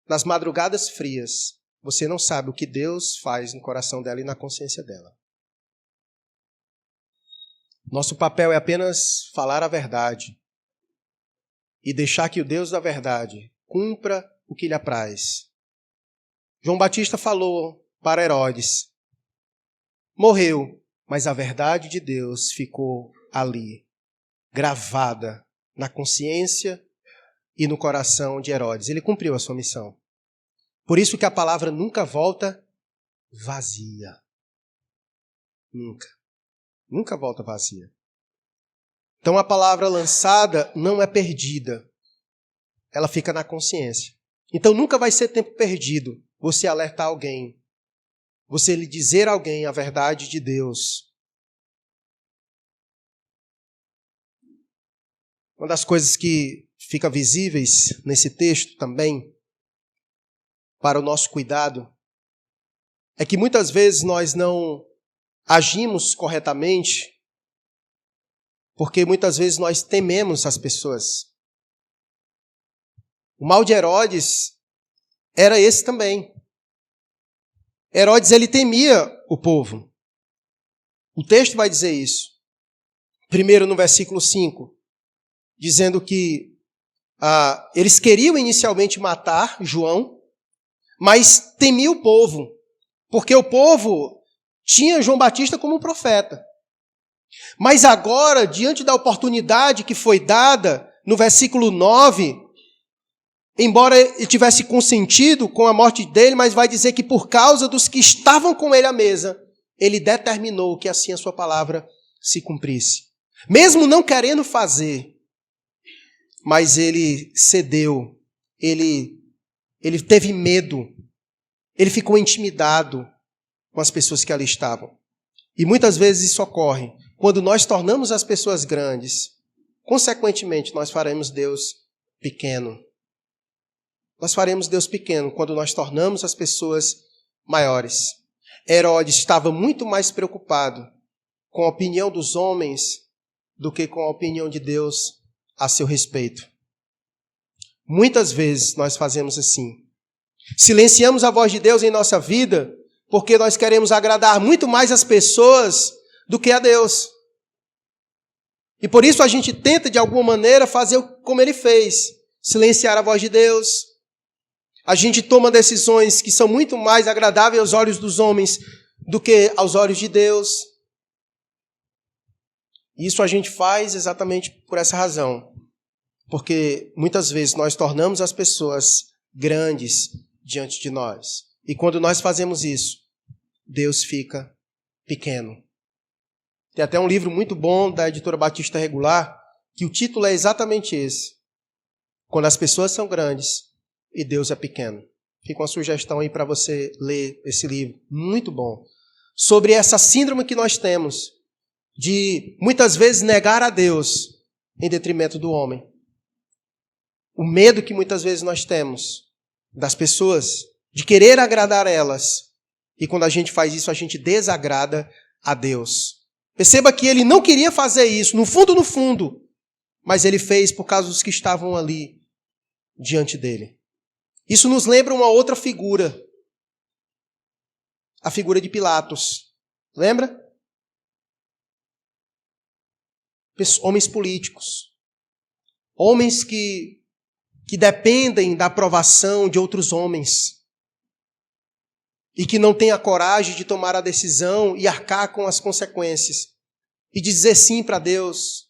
[SPEAKER 1] nas madrugadas frias, você não sabe o que Deus faz no coração dela e na consciência dela. Nosso papel é apenas falar a verdade e deixar que o Deus da verdade cumpra o que lhe apraz. João Batista falou para Herodes, morreu, mas a verdade de Deus ficou ali, gravada na consciência e no coração de Herodes. Ele cumpriu a sua missão. Por isso que a palavra nunca volta vazia. Nunca. Nunca volta vazia. Então a palavra lançada não é perdida. Ela fica na consciência. Então nunca vai ser tempo perdido você alertar alguém. Você lhe dizer a alguém a verdade de Deus. Uma das coisas que fica visíveis nesse texto também, para o nosso cuidado, é que muitas vezes nós não agimos corretamente porque muitas vezes nós tememos as pessoas. O mal de Herodes era esse também. Herodes, ele temia o povo. O texto vai dizer isso. Primeiro no versículo 5, dizendo que eles queriam inicialmente matar João, mas temia o povo, porque o povo tinha João Batista como profeta. Mas agora, diante da oportunidade que foi dada, no versículo 9, embora ele tivesse consentido com a morte dele, mas vai dizer que por causa dos que estavam com ele à mesa, ele determinou que assim a sua palavra se cumprisse. Mesmo não querendo fazer, mas ele cedeu, ele teve medo, ele ficou intimidado com as pessoas que ali estavam. E muitas vezes isso ocorre quando nós tornamos as pessoas grandes. Consequentemente, nós faremos Deus pequeno. Nós faremos Deus pequeno quando nós tornamos as pessoas maiores. Herodes estava muito mais preocupado com a opinião dos homens do que com a opinião de Deus a seu respeito. Muitas vezes nós fazemos assim. Silenciamos a voz de Deus em nossa vida porque nós queremos agradar muito mais as pessoas do que a Deus. E por isso a gente tenta, de alguma maneira, fazer como ele fez. Silenciar a voz de Deus. A gente toma decisões que são muito mais agradáveis aos olhos dos homens do que aos olhos de Deus. E isso a gente faz exatamente por essa razão. Porque muitas vezes nós tornamos as pessoas grandes diante de nós. E quando nós fazemos isso, Deus fica pequeno. Tem até um livro muito bom da editora Batista Regular, que o título é exatamente esse. Quando as pessoas são grandes e Deus é pequeno. Fica uma sugestão aí para você ler esse livro, muito bom. Sobre essa síndrome que nós temos de muitas vezes negar a Deus em detrimento do homem. O medo que muitas vezes nós temos das pessoas, de querer agradar elas. E quando a gente faz isso, a gente desagrada a Deus. Perceba que ele não queria fazer isso, no fundo, mas ele fez por causa dos que estavam ali diante dele. Isso nos lembra uma outra figura. A figura de Pilatos. Lembra? Homens políticos. Homens que dependem da aprovação de outros homens. E que não têm a coragem de tomar a decisão e arcar com as consequências. E dizer sim para Deus.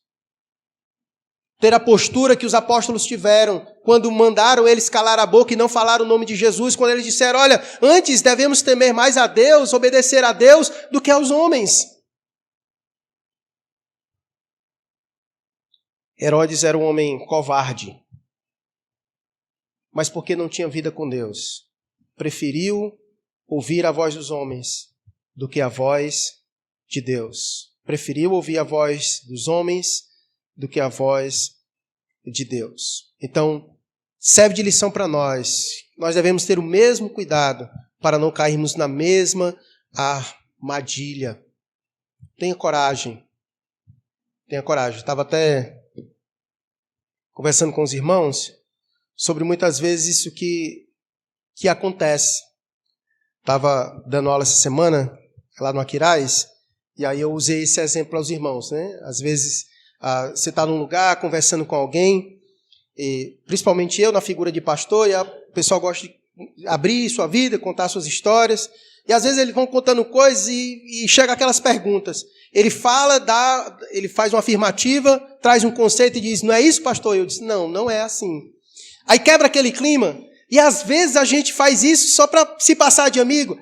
[SPEAKER 1] Ter a postura que os apóstolos tiveram quando mandaram eles calar a boca e não falar o nome de Jesus, quando eles disseram, olha, antes devemos temer mais a Deus, obedecer a Deus, do que aos homens. Herodes era um homem covarde, mas porque não tinha vida com Deus, preferiu ouvir a voz dos homens do que a voz de Deus. Preferiu ouvir a voz dos homens do que a voz de Deus. Então, serve de lição para nós. Nós devemos ter o mesmo cuidado para não cairmos na mesma armadilha. Tenha coragem. Tenha coragem. Estava até conversando com os irmãos sobre muitas vezes isso que acontece. Estava dando aula essa semana lá no Aquiraz e aí eu usei esse exemplo aos irmãos, né? Às vezes você está num lugar conversando com alguém, e principalmente eu na figura de pastor, e o pessoal gosta de abrir sua vida, contar suas histórias, e às vezes eles vão contando coisas e chega aquelas perguntas. Ele ele faz uma afirmativa, traz um conceito e diz, não é isso, pastor? Eu disse, não é assim. Aí quebra aquele clima, e às vezes a gente faz isso só para se passar de amigo.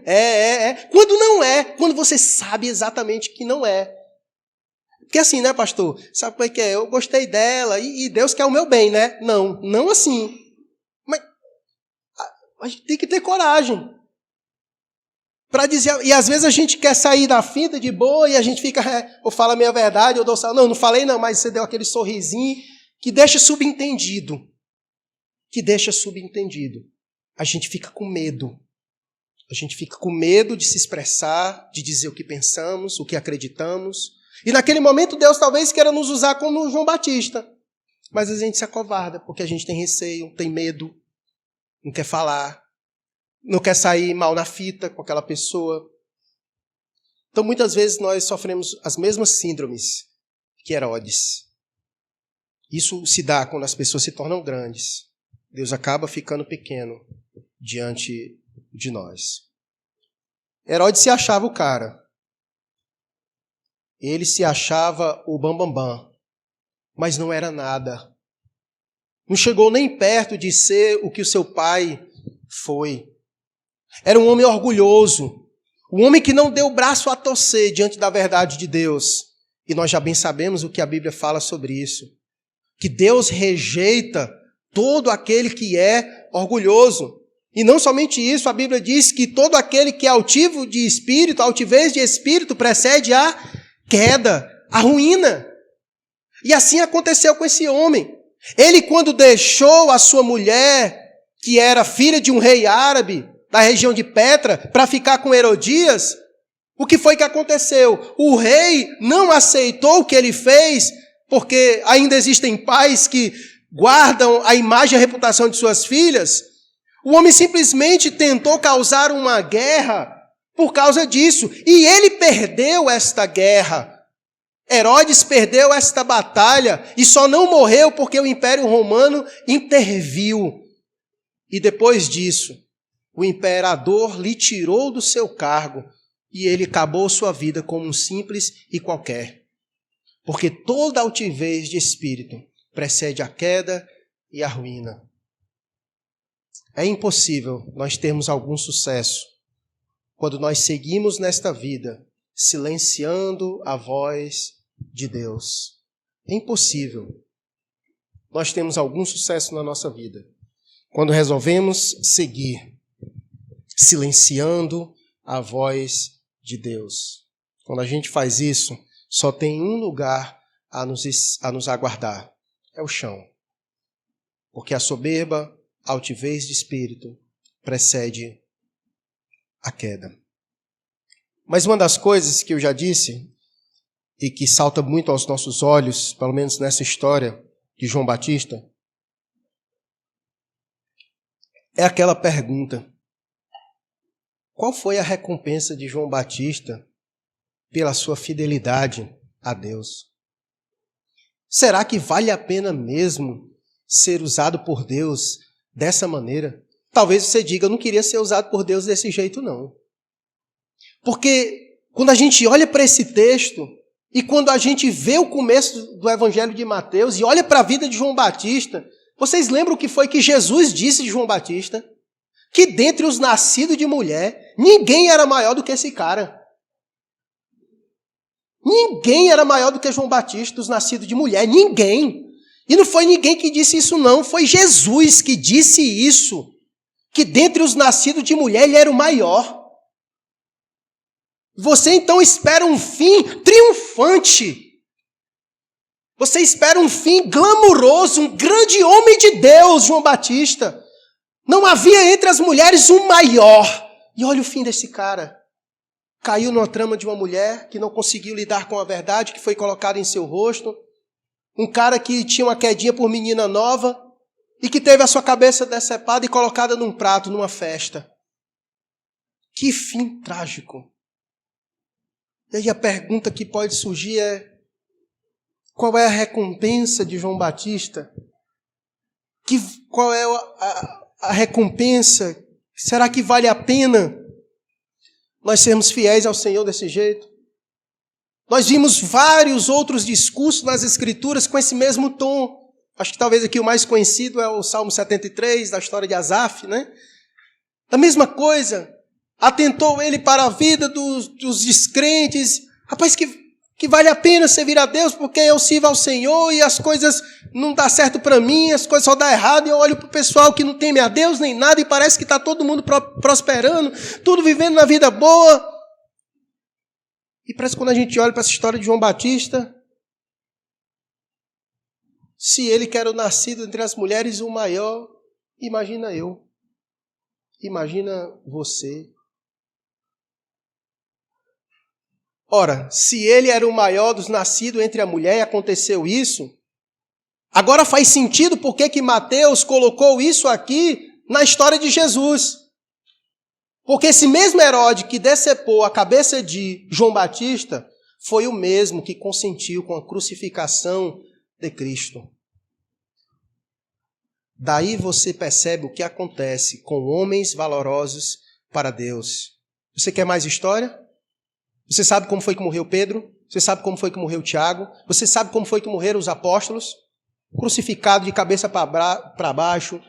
[SPEAKER 1] Quando não é, quando você sabe exatamente que não é. Porque assim, né, pastor? Sabe como é que é? Eu gostei dela e Deus quer o meu bem, né? Não assim. Mas a gente tem que ter coragem para dizer. E às vezes a gente quer sair da finta de boa e a gente fica, ou fala a minha verdade, ou dou salve. Não falei não, mas você deu aquele sorrisinho que deixa subentendido. A gente fica com medo. A gente fica com medo de se expressar, de dizer o que pensamos, o que acreditamos. E naquele momento Deus talvez queira nos usar como João Batista. Mas a gente se acovarda, porque a gente tem receio, tem medo, não quer falar, não quer sair mal na fita com aquela pessoa. Então muitas vezes nós sofremos as mesmas síndromes que Herodes. Isso se dá quando as pessoas se tornam grandes. Deus acaba ficando pequeno diante de nós. Herodes se achava o cara. Ele se achava o bambambam, mas não era nada. Não chegou nem perto de ser o que o seu pai foi. Era um homem orgulhoso, um homem que não deu o braço a torcer diante da verdade de Deus. E nós já bem sabemos o que a Bíblia fala sobre isso. Que Deus rejeita todo aquele que é orgulhoso. E não somente isso, a Bíblia diz que todo aquele que é altivo de espírito, altivez de espírito, precede a queda, a ruína. E assim aconteceu com esse homem. Ele, quando deixou a sua mulher, que era filha de um rei árabe, da região de Petra, para ficar com Herodias, o que foi que aconteceu? O rei não aceitou o que ele fez, porque ainda existem pais que guardam a imagem e a reputação de suas filhas. O homem simplesmente tentou causar uma guerra por causa disso. E ele perdeu esta guerra. Herodes perdeu esta batalha e só não morreu porque o Império Romano interviu. E depois disso, o imperador lhe tirou do seu cargo e ele acabou sua vida como um simples e qualquer. Porque toda altivez de espírito precede a queda e a ruína. É impossível nós termos algum sucesso quando nós seguimos nesta vida silenciando a voz de Deus. É impossível. nós temos algum sucesso na nossa vida. Quando resolvemos seguir, silenciando a voz de Deus. Quando a gente faz isso, só tem um lugar a nos aguardar. É o chão. Porque a soberba, a altivez de espírito, precede a queda. Mas uma das coisas que eu já disse, e que salta muito aos nossos olhos, pelo menos nessa história de João Batista, é aquela pergunta: qual foi a recompensa de João Batista pela sua fidelidade a Deus? Será que vale a pena mesmo ser usado por Deus dessa maneira? Talvez você diga: eu não queria ser usado por Deus desse jeito, não. Porque quando a gente olha para esse texto, e quando a gente vê o começo do Evangelho de Mateus, e olha para a vida de João Batista, vocês lembram o que foi que Jesus disse de João Batista? Que dentre os nascidos de mulher, ninguém era maior do que esse cara. Ninguém era maior do que João Batista, os nascidos de mulher. Ninguém. E não foi ninguém que disse isso, não. Foi Jesus que disse isso. Que dentre os nascidos de mulher, ele era o maior. Você então espera um fim triunfante. Você espera um fim glamuroso, um grande homem de Deus, João Batista. Não havia entre as mulheres um maior. E olha o fim desse cara. Caiu numa trama de uma mulher que não conseguiu lidar com a verdade que foi colocada em seu rosto. Um cara que tinha uma quedinha por menina nova e que teve a sua cabeça decepada e colocada num prato, numa festa. Que fim trágico. E aí a pergunta que pode surgir é: qual é a recompensa de João Batista? Qual é a recompensa? Será que vale a pena nós sermos fiéis ao Senhor desse jeito? Nós vimos vários outros discursos nas Escrituras com esse mesmo tom. Acho que talvez aqui o mais conhecido é o Salmo 73, da história de Asaf, né? A mesma coisa. Atentou ele para a vida dos descrentes. Rapaz, que vale a pena servir a Deus porque eu sirvo ao Senhor e as coisas não dão certo para mim, as coisas só dão errado e eu olho para o pessoal que não teme a Deus nem nada e parece que está todo mundo prosperando, tudo vivendo na vida boa. E parece que quando a gente olha para essa história de João Batista, se ele que era o nascido entre as mulheres o maior, imagina eu, imagina você. Ora, se ele era o maior dos nascidos entre a mulher e aconteceu isso, agora faz sentido por que Mateus colocou isso aqui na história de Jesus. Porque esse mesmo Herodes que decepou a cabeça de João Batista foi o mesmo que consentiu com a crucificação de Cristo. Daí você percebe o que acontece com homens valorosos para Deus. Você quer mais história? Você sabe como foi que morreu Pedro? Você sabe como foi que morreu Tiago? Você sabe como foi que morreram os apóstolos? Crucificado de cabeça para baixo,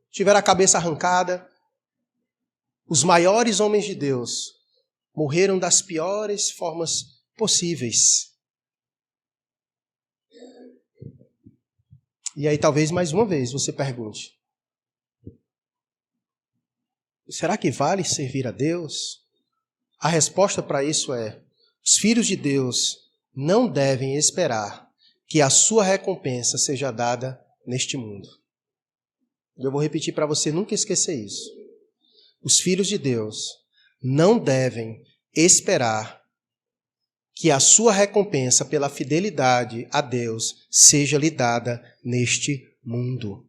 [SPEAKER 1] tiveram a cabeça arrancada. Os maiores homens de Deus morreram das piores formas possíveis. E aí talvez mais uma vez você pergunte: será que vale servir a Deus? A resposta para isso é: os filhos de Deus não devem esperar que a sua recompensa seja dada neste mundo. Eu vou repetir para você nunca esquecer isso. Os filhos de Deus não devem esperar que a sua recompensa pela fidelidade a Deus seja lhe dada neste mundo.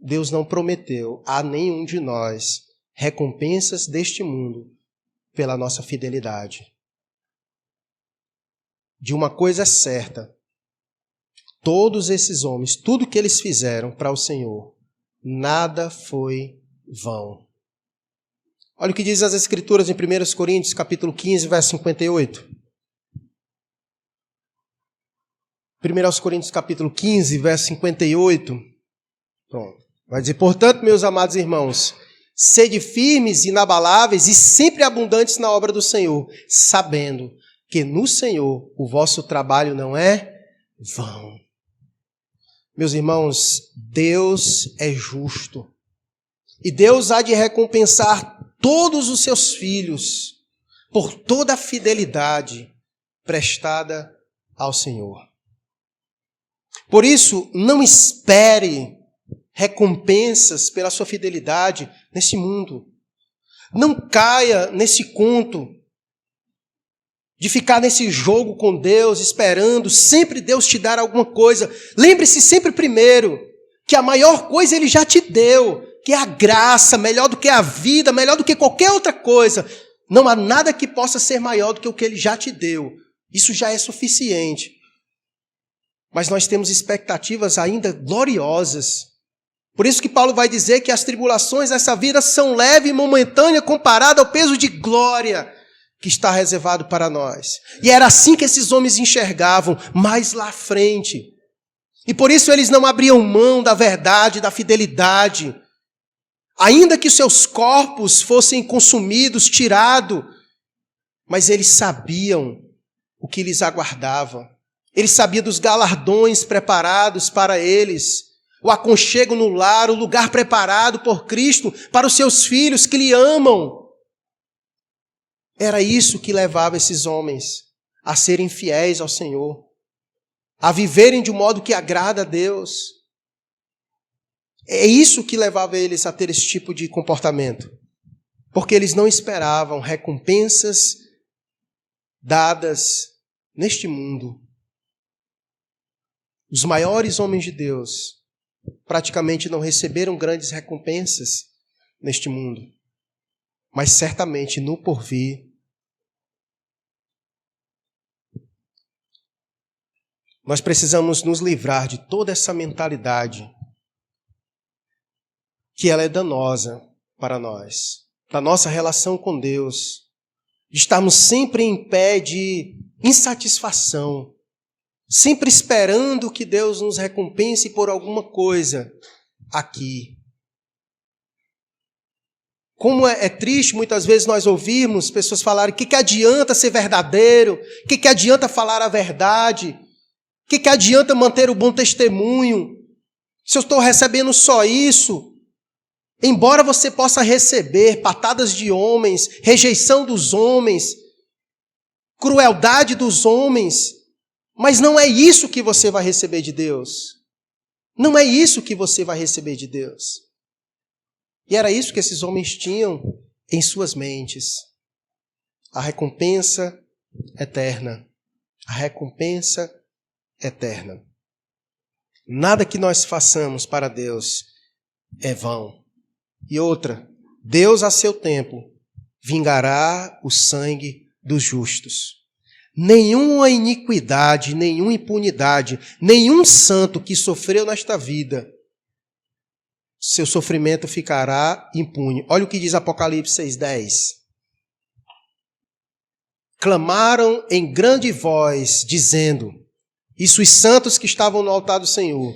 [SPEAKER 1] Deus não prometeu a nenhum de nós recompensas deste mundo pela nossa fidelidade. De uma coisa é certa: todos esses homens, tudo que eles fizeram para o Senhor, nada foi vão. Olha o que diz as Escrituras em 1 Coríntios, capítulo 15, verso 58. 1 Coríntios, capítulo 15, verso 58. Pronto. Vai dizer: portanto, meus amados irmãos, sede firmes, inabaláveis e sempre abundantes na obra do Senhor, sabendo que no Senhor o vosso trabalho não é vão. Meus irmãos, Deus é justo. E Deus há de recompensar todos os seus filhos por toda a fidelidade prestada ao Senhor. Por isso, não espere recompensas pela sua fidelidade nesse mundo. Não caia nesse conto de ficar nesse jogo com Deus, esperando sempre Deus te dar alguma coisa. Lembre-se sempre primeiro que a maior coisa Ele já te deu, que é a graça, melhor do que a vida, melhor do que qualquer outra coisa. Não há nada que possa ser maior do que o que Ele já te deu. Isso já é suficiente. Mas nós temos expectativas ainda gloriosas. Por isso que Paulo vai dizer que as tribulações dessa vida são leves e momentâneas comparado ao peso de glória que está reservado para nós. E era assim que esses homens enxergavam, mais lá à frente. E por isso eles não abriam mão da verdade, da fidelidade. Ainda que seus corpos fossem consumidos, tirados, mas eles sabiam o que lhes aguardava. Eles sabiam dos galardões preparados para eles, o aconchego no lar, o lugar preparado por Cristo para os seus filhos que lhe amam. Era isso que levava esses homens a serem fiéis ao Senhor, a viverem de um modo que agrada a Deus. É isso que levava eles a ter esse tipo de comportamento, porque eles não esperavam recompensas dadas neste mundo. Os maiores homens de Deus praticamente não receberam grandes recompensas neste mundo, mas certamente no porvir. Nós precisamos nos livrar de toda essa mentalidade que ela é danosa para nós, da nossa relação com Deus, de estarmos sempre em pé de insatisfação, sempre esperando que Deus nos recompense por alguma coisa aqui. Como é triste muitas vezes nós ouvirmos pessoas falarem: o que adianta ser verdadeiro? O que adianta falar a verdade? O que adianta manter o bom testemunho? Se eu estou recebendo só isso, embora você possa receber patadas de homens, rejeição dos homens, crueldade dos homens, mas não é isso que você vai receber de Deus. Não é isso que você vai receber de Deus. E era isso que esses homens tinham em suas mentes. A recompensa eterna. A recompensa eterna. Nada que nós façamos para Deus é vão. E outra, Deus a seu tempo vingará o sangue dos justos. Nenhuma iniquidade, nenhuma impunidade, nenhum santo que sofreu nesta vida, seu sofrimento ficará impune. Olha o que diz Apocalipse 6:10. Clamaram em grande voz, dizendo, isso os santos que estavam no altar do Senhor: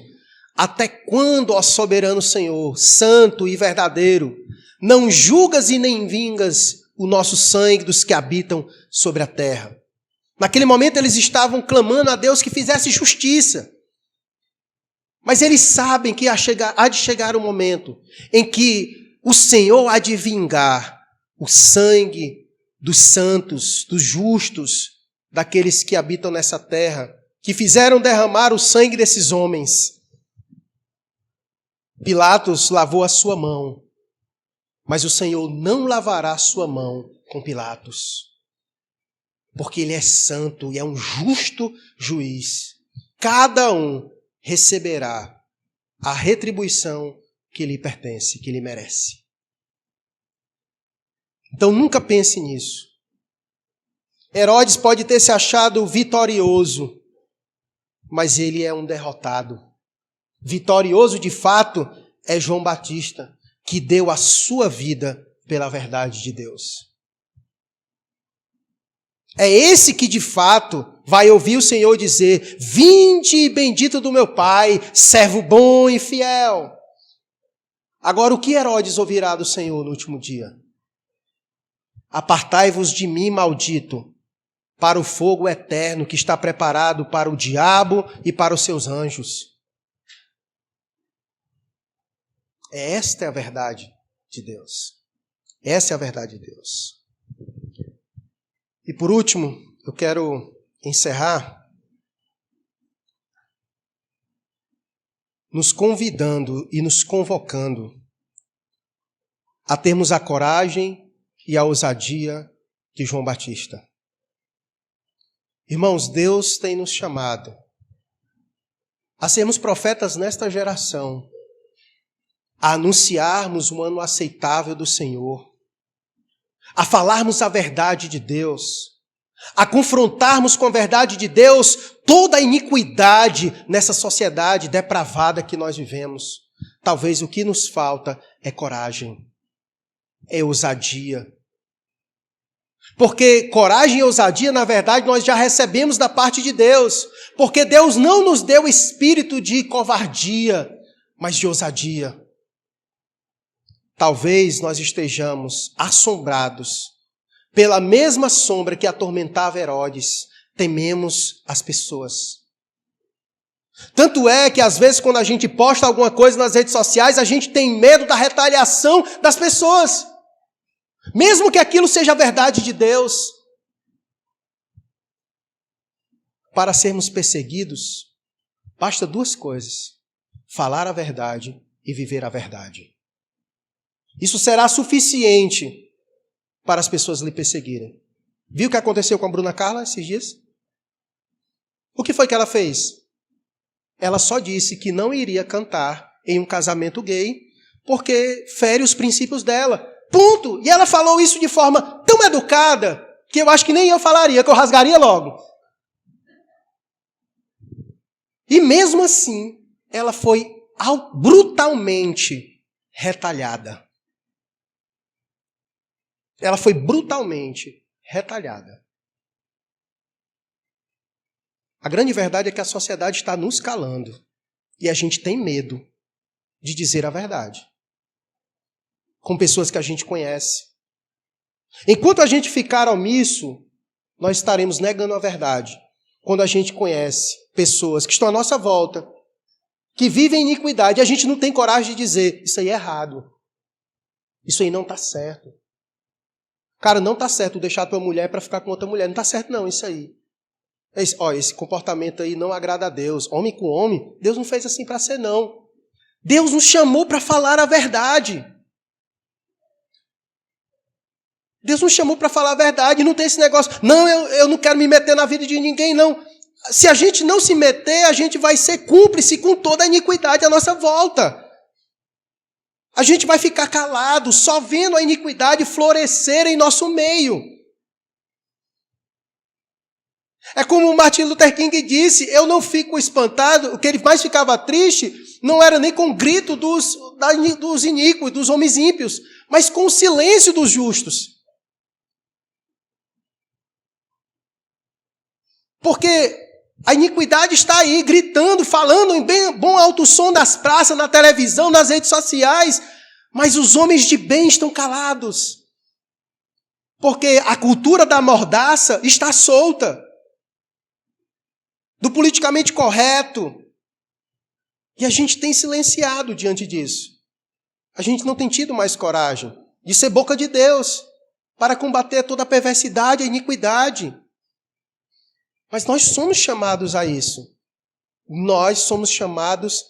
[SPEAKER 1] até quando, ó soberano Senhor, santo e verdadeiro, não julgas e nem vingas o nosso sangue dos que habitam sobre a terra? Naquele momento eles estavam clamando a Deus que fizesse justiça. Mas eles sabem que há de chegar um momento em que o Senhor há de vingar o sangue dos santos, dos justos, daqueles que habitam nessa terra, que fizeram derramar o sangue desses homens. Pilatos lavou a sua mão, mas o Senhor não lavará a sua mão com Pilatos, porque Ele é santo e é um justo juiz. Cada um receberá a retribuição que lhe pertence, que lhe merece. Então nunca pense nisso. Herodes pode ter se achado vitorioso, mas ele é um derrotado. Vitorioso de fato é João Batista, que deu a sua vida pela verdade de Deus. É esse que de fato vai ouvir o Senhor dizer: vinde bendito do meu Pai, servo bom e fiel. Agora o que Herodes ouvirá do Senhor no último dia? Apartai-vos de mim, maldito, para o fogo eterno que está preparado para o diabo e para os seus anjos. Esta é a verdade de Deus. Essa é a verdade de Deus. E por último, eu quero encerrar nos convidando e nos convocando a termos a coragem e a ousadia de João Batista. Irmãos, Deus tem nos chamado a sermos profetas nesta geração, a anunciarmos o ano aceitável do Senhor, a falarmos a verdade de Deus, a confrontarmos com a verdade de Deus toda a iniquidade nessa sociedade depravada que nós vivemos. Talvez o que nos falta é coragem, é ousadia. Porque coragem e ousadia, na verdade, nós já recebemos da parte de Deus. Porque Deus não nos deu espírito de covardia, mas de ousadia. Talvez nós estejamos assombrados pela mesma sombra que atormentava Herodes. Tememos as pessoas. Tanto é que às vezes quando a gente posta alguma coisa nas redes sociais, a gente tem medo da retaliação das pessoas. Mesmo que aquilo seja a verdade de Deus. Para sermos perseguidos, basta duas coisas: falar a verdade e viver a verdade. Isso será suficiente para as pessoas lhe perseguirem. Viu o que aconteceu com a Bruna Carla esses dias? O que foi que ela fez? Ela só disse que não iria cantar em um casamento gay porque fere os princípios dela. Ponto! E ela falou isso de forma tão educada que eu acho que nem eu falaria, que eu rasgaria logo. E mesmo assim, ela foi brutalmente retalhada. Ela foi brutalmente retalhada. A grande verdade é que a sociedade está nos calando. E a gente tem medo de dizer a verdade. Com pessoas que a gente conhece. Enquanto a gente ficar omisso, nós estaremos negando a verdade. Quando a gente conhece pessoas que estão à nossa volta, que vivem iniquidade, e a gente não tem coragem de dizer, isso aí é errado. Isso aí não está certo. Cara, não está certo deixar a tua mulher para ficar com outra mulher. Não está certo não, isso aí. Esse comportamento aí não agrada a Deus. Homem com homem, Deus não fez assim para ser, não. Deus nos chamou para falar a verdade. Deus nos chamou para falar a verdade. Não tem esse negócio, não, eu não quero me meter na vida de ninguém, não. Se a gente não se meter, a gente vai ser cúmplice com toda a iniquidade à nossa volta. A gente vai ficar calado, só vendo a iniquidade florescer em nosso meio. É como o Martin Luther King disse, eu não fico espantado, o que ele mais ficava triste não era nem com o grito dos iníquos, dos homens ímpios, mas com o silêncio dos justos. Porque a iniquidade está aí, gritando, falando em bom alto som das praças, na televisão, nas redes sociais, mas os homens de bem estão calados. Porque a cultura da mordaça está solta. Do politicamente correto. E a gente tem silenciado diante disso. A gente não tem tido mais coragem de ser boca de Deus para combater toda a perversidade e a iniquidade. Mas nós somos chamados a isso. Nós somos chamados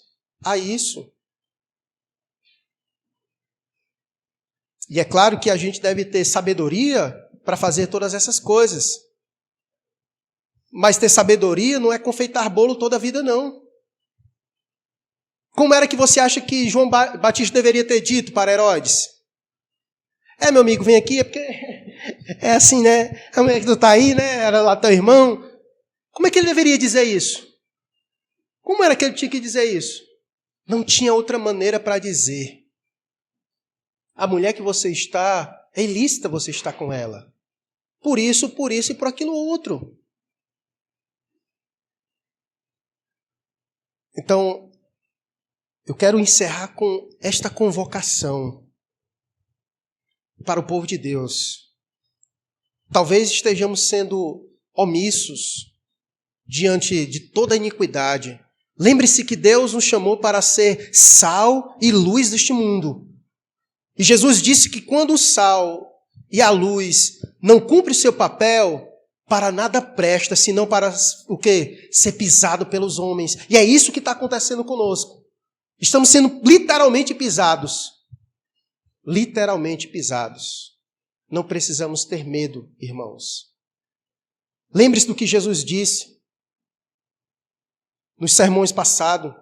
[SPEAKER 1] a isso. E é claro que a gente deve ter sabedoria para fazer todas essas coisas. Mas ter sabedoria não é confeitar bolo toda a vida, não. Como era que você acha que João Batista deveria ter dito para Herodes? Meu amigo, vem aqui, é porque é assim, né? A mulher que tu tá aí, né? Era lá teu irmão. Como é que ele deveria dizer isso? Como era que ele tinha que dizer isso? Não tinha outra maneira para dizer. A mulher que você está, é ilícita você estar com ela. Por isso e por aquilo outro. Então, eu quero encerrar com esta convocação para o povo de Deus. Talvez estejamos sendo omissos diante de toda a iniquidade Lembre-se que Deus nos chamou para ser sal e luz deste mundo. E Jesus disse que quando o sal e a luz não cumprem o seu papel, para nada presta, senão para o quê? Ser pisado pelos homens. E é isso que está acontecendo conosco. Estamos sendo literalmente pisados. Literalmente pisados. Não precisamos ter medo, irmãos. Lembre-se do que Jesus disse nos sermões passados.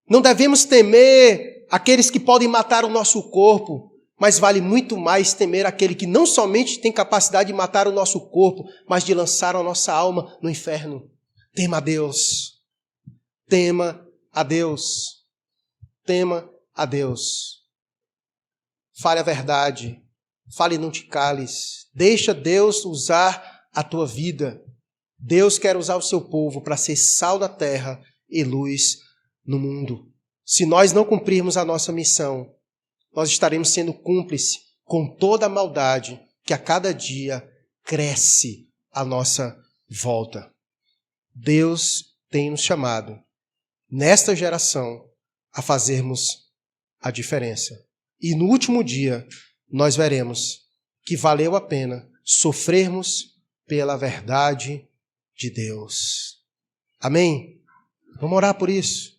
[SPEAKER 1] Não devemos temer aqueles que podem matar o nosso corpo, mas vale muito mais temer aquele que não somente tem capacidade de matar o nosso corpo, mas de lançar a nossa alma no inferno. Tema a Deus. Tema a Deus. Tema a Deus. Fale a verdade. Fale e não te cales. Deixa Deus usar a tua vida. Deus quer usar o seu povo para ser sal da terra e luz no mundo. Se nós não cumprirmos a nossa missão, nós estaremos sendo cúmplices com toda a maldade que a cada dia cresce à nossa volta. Deus tem nos chamado, nesta geração, a fazermos a diferença. E no último dia, nós veremos que valeu a pena sofrermos pela verdade de Deus. Amém? Vamos orar por isso.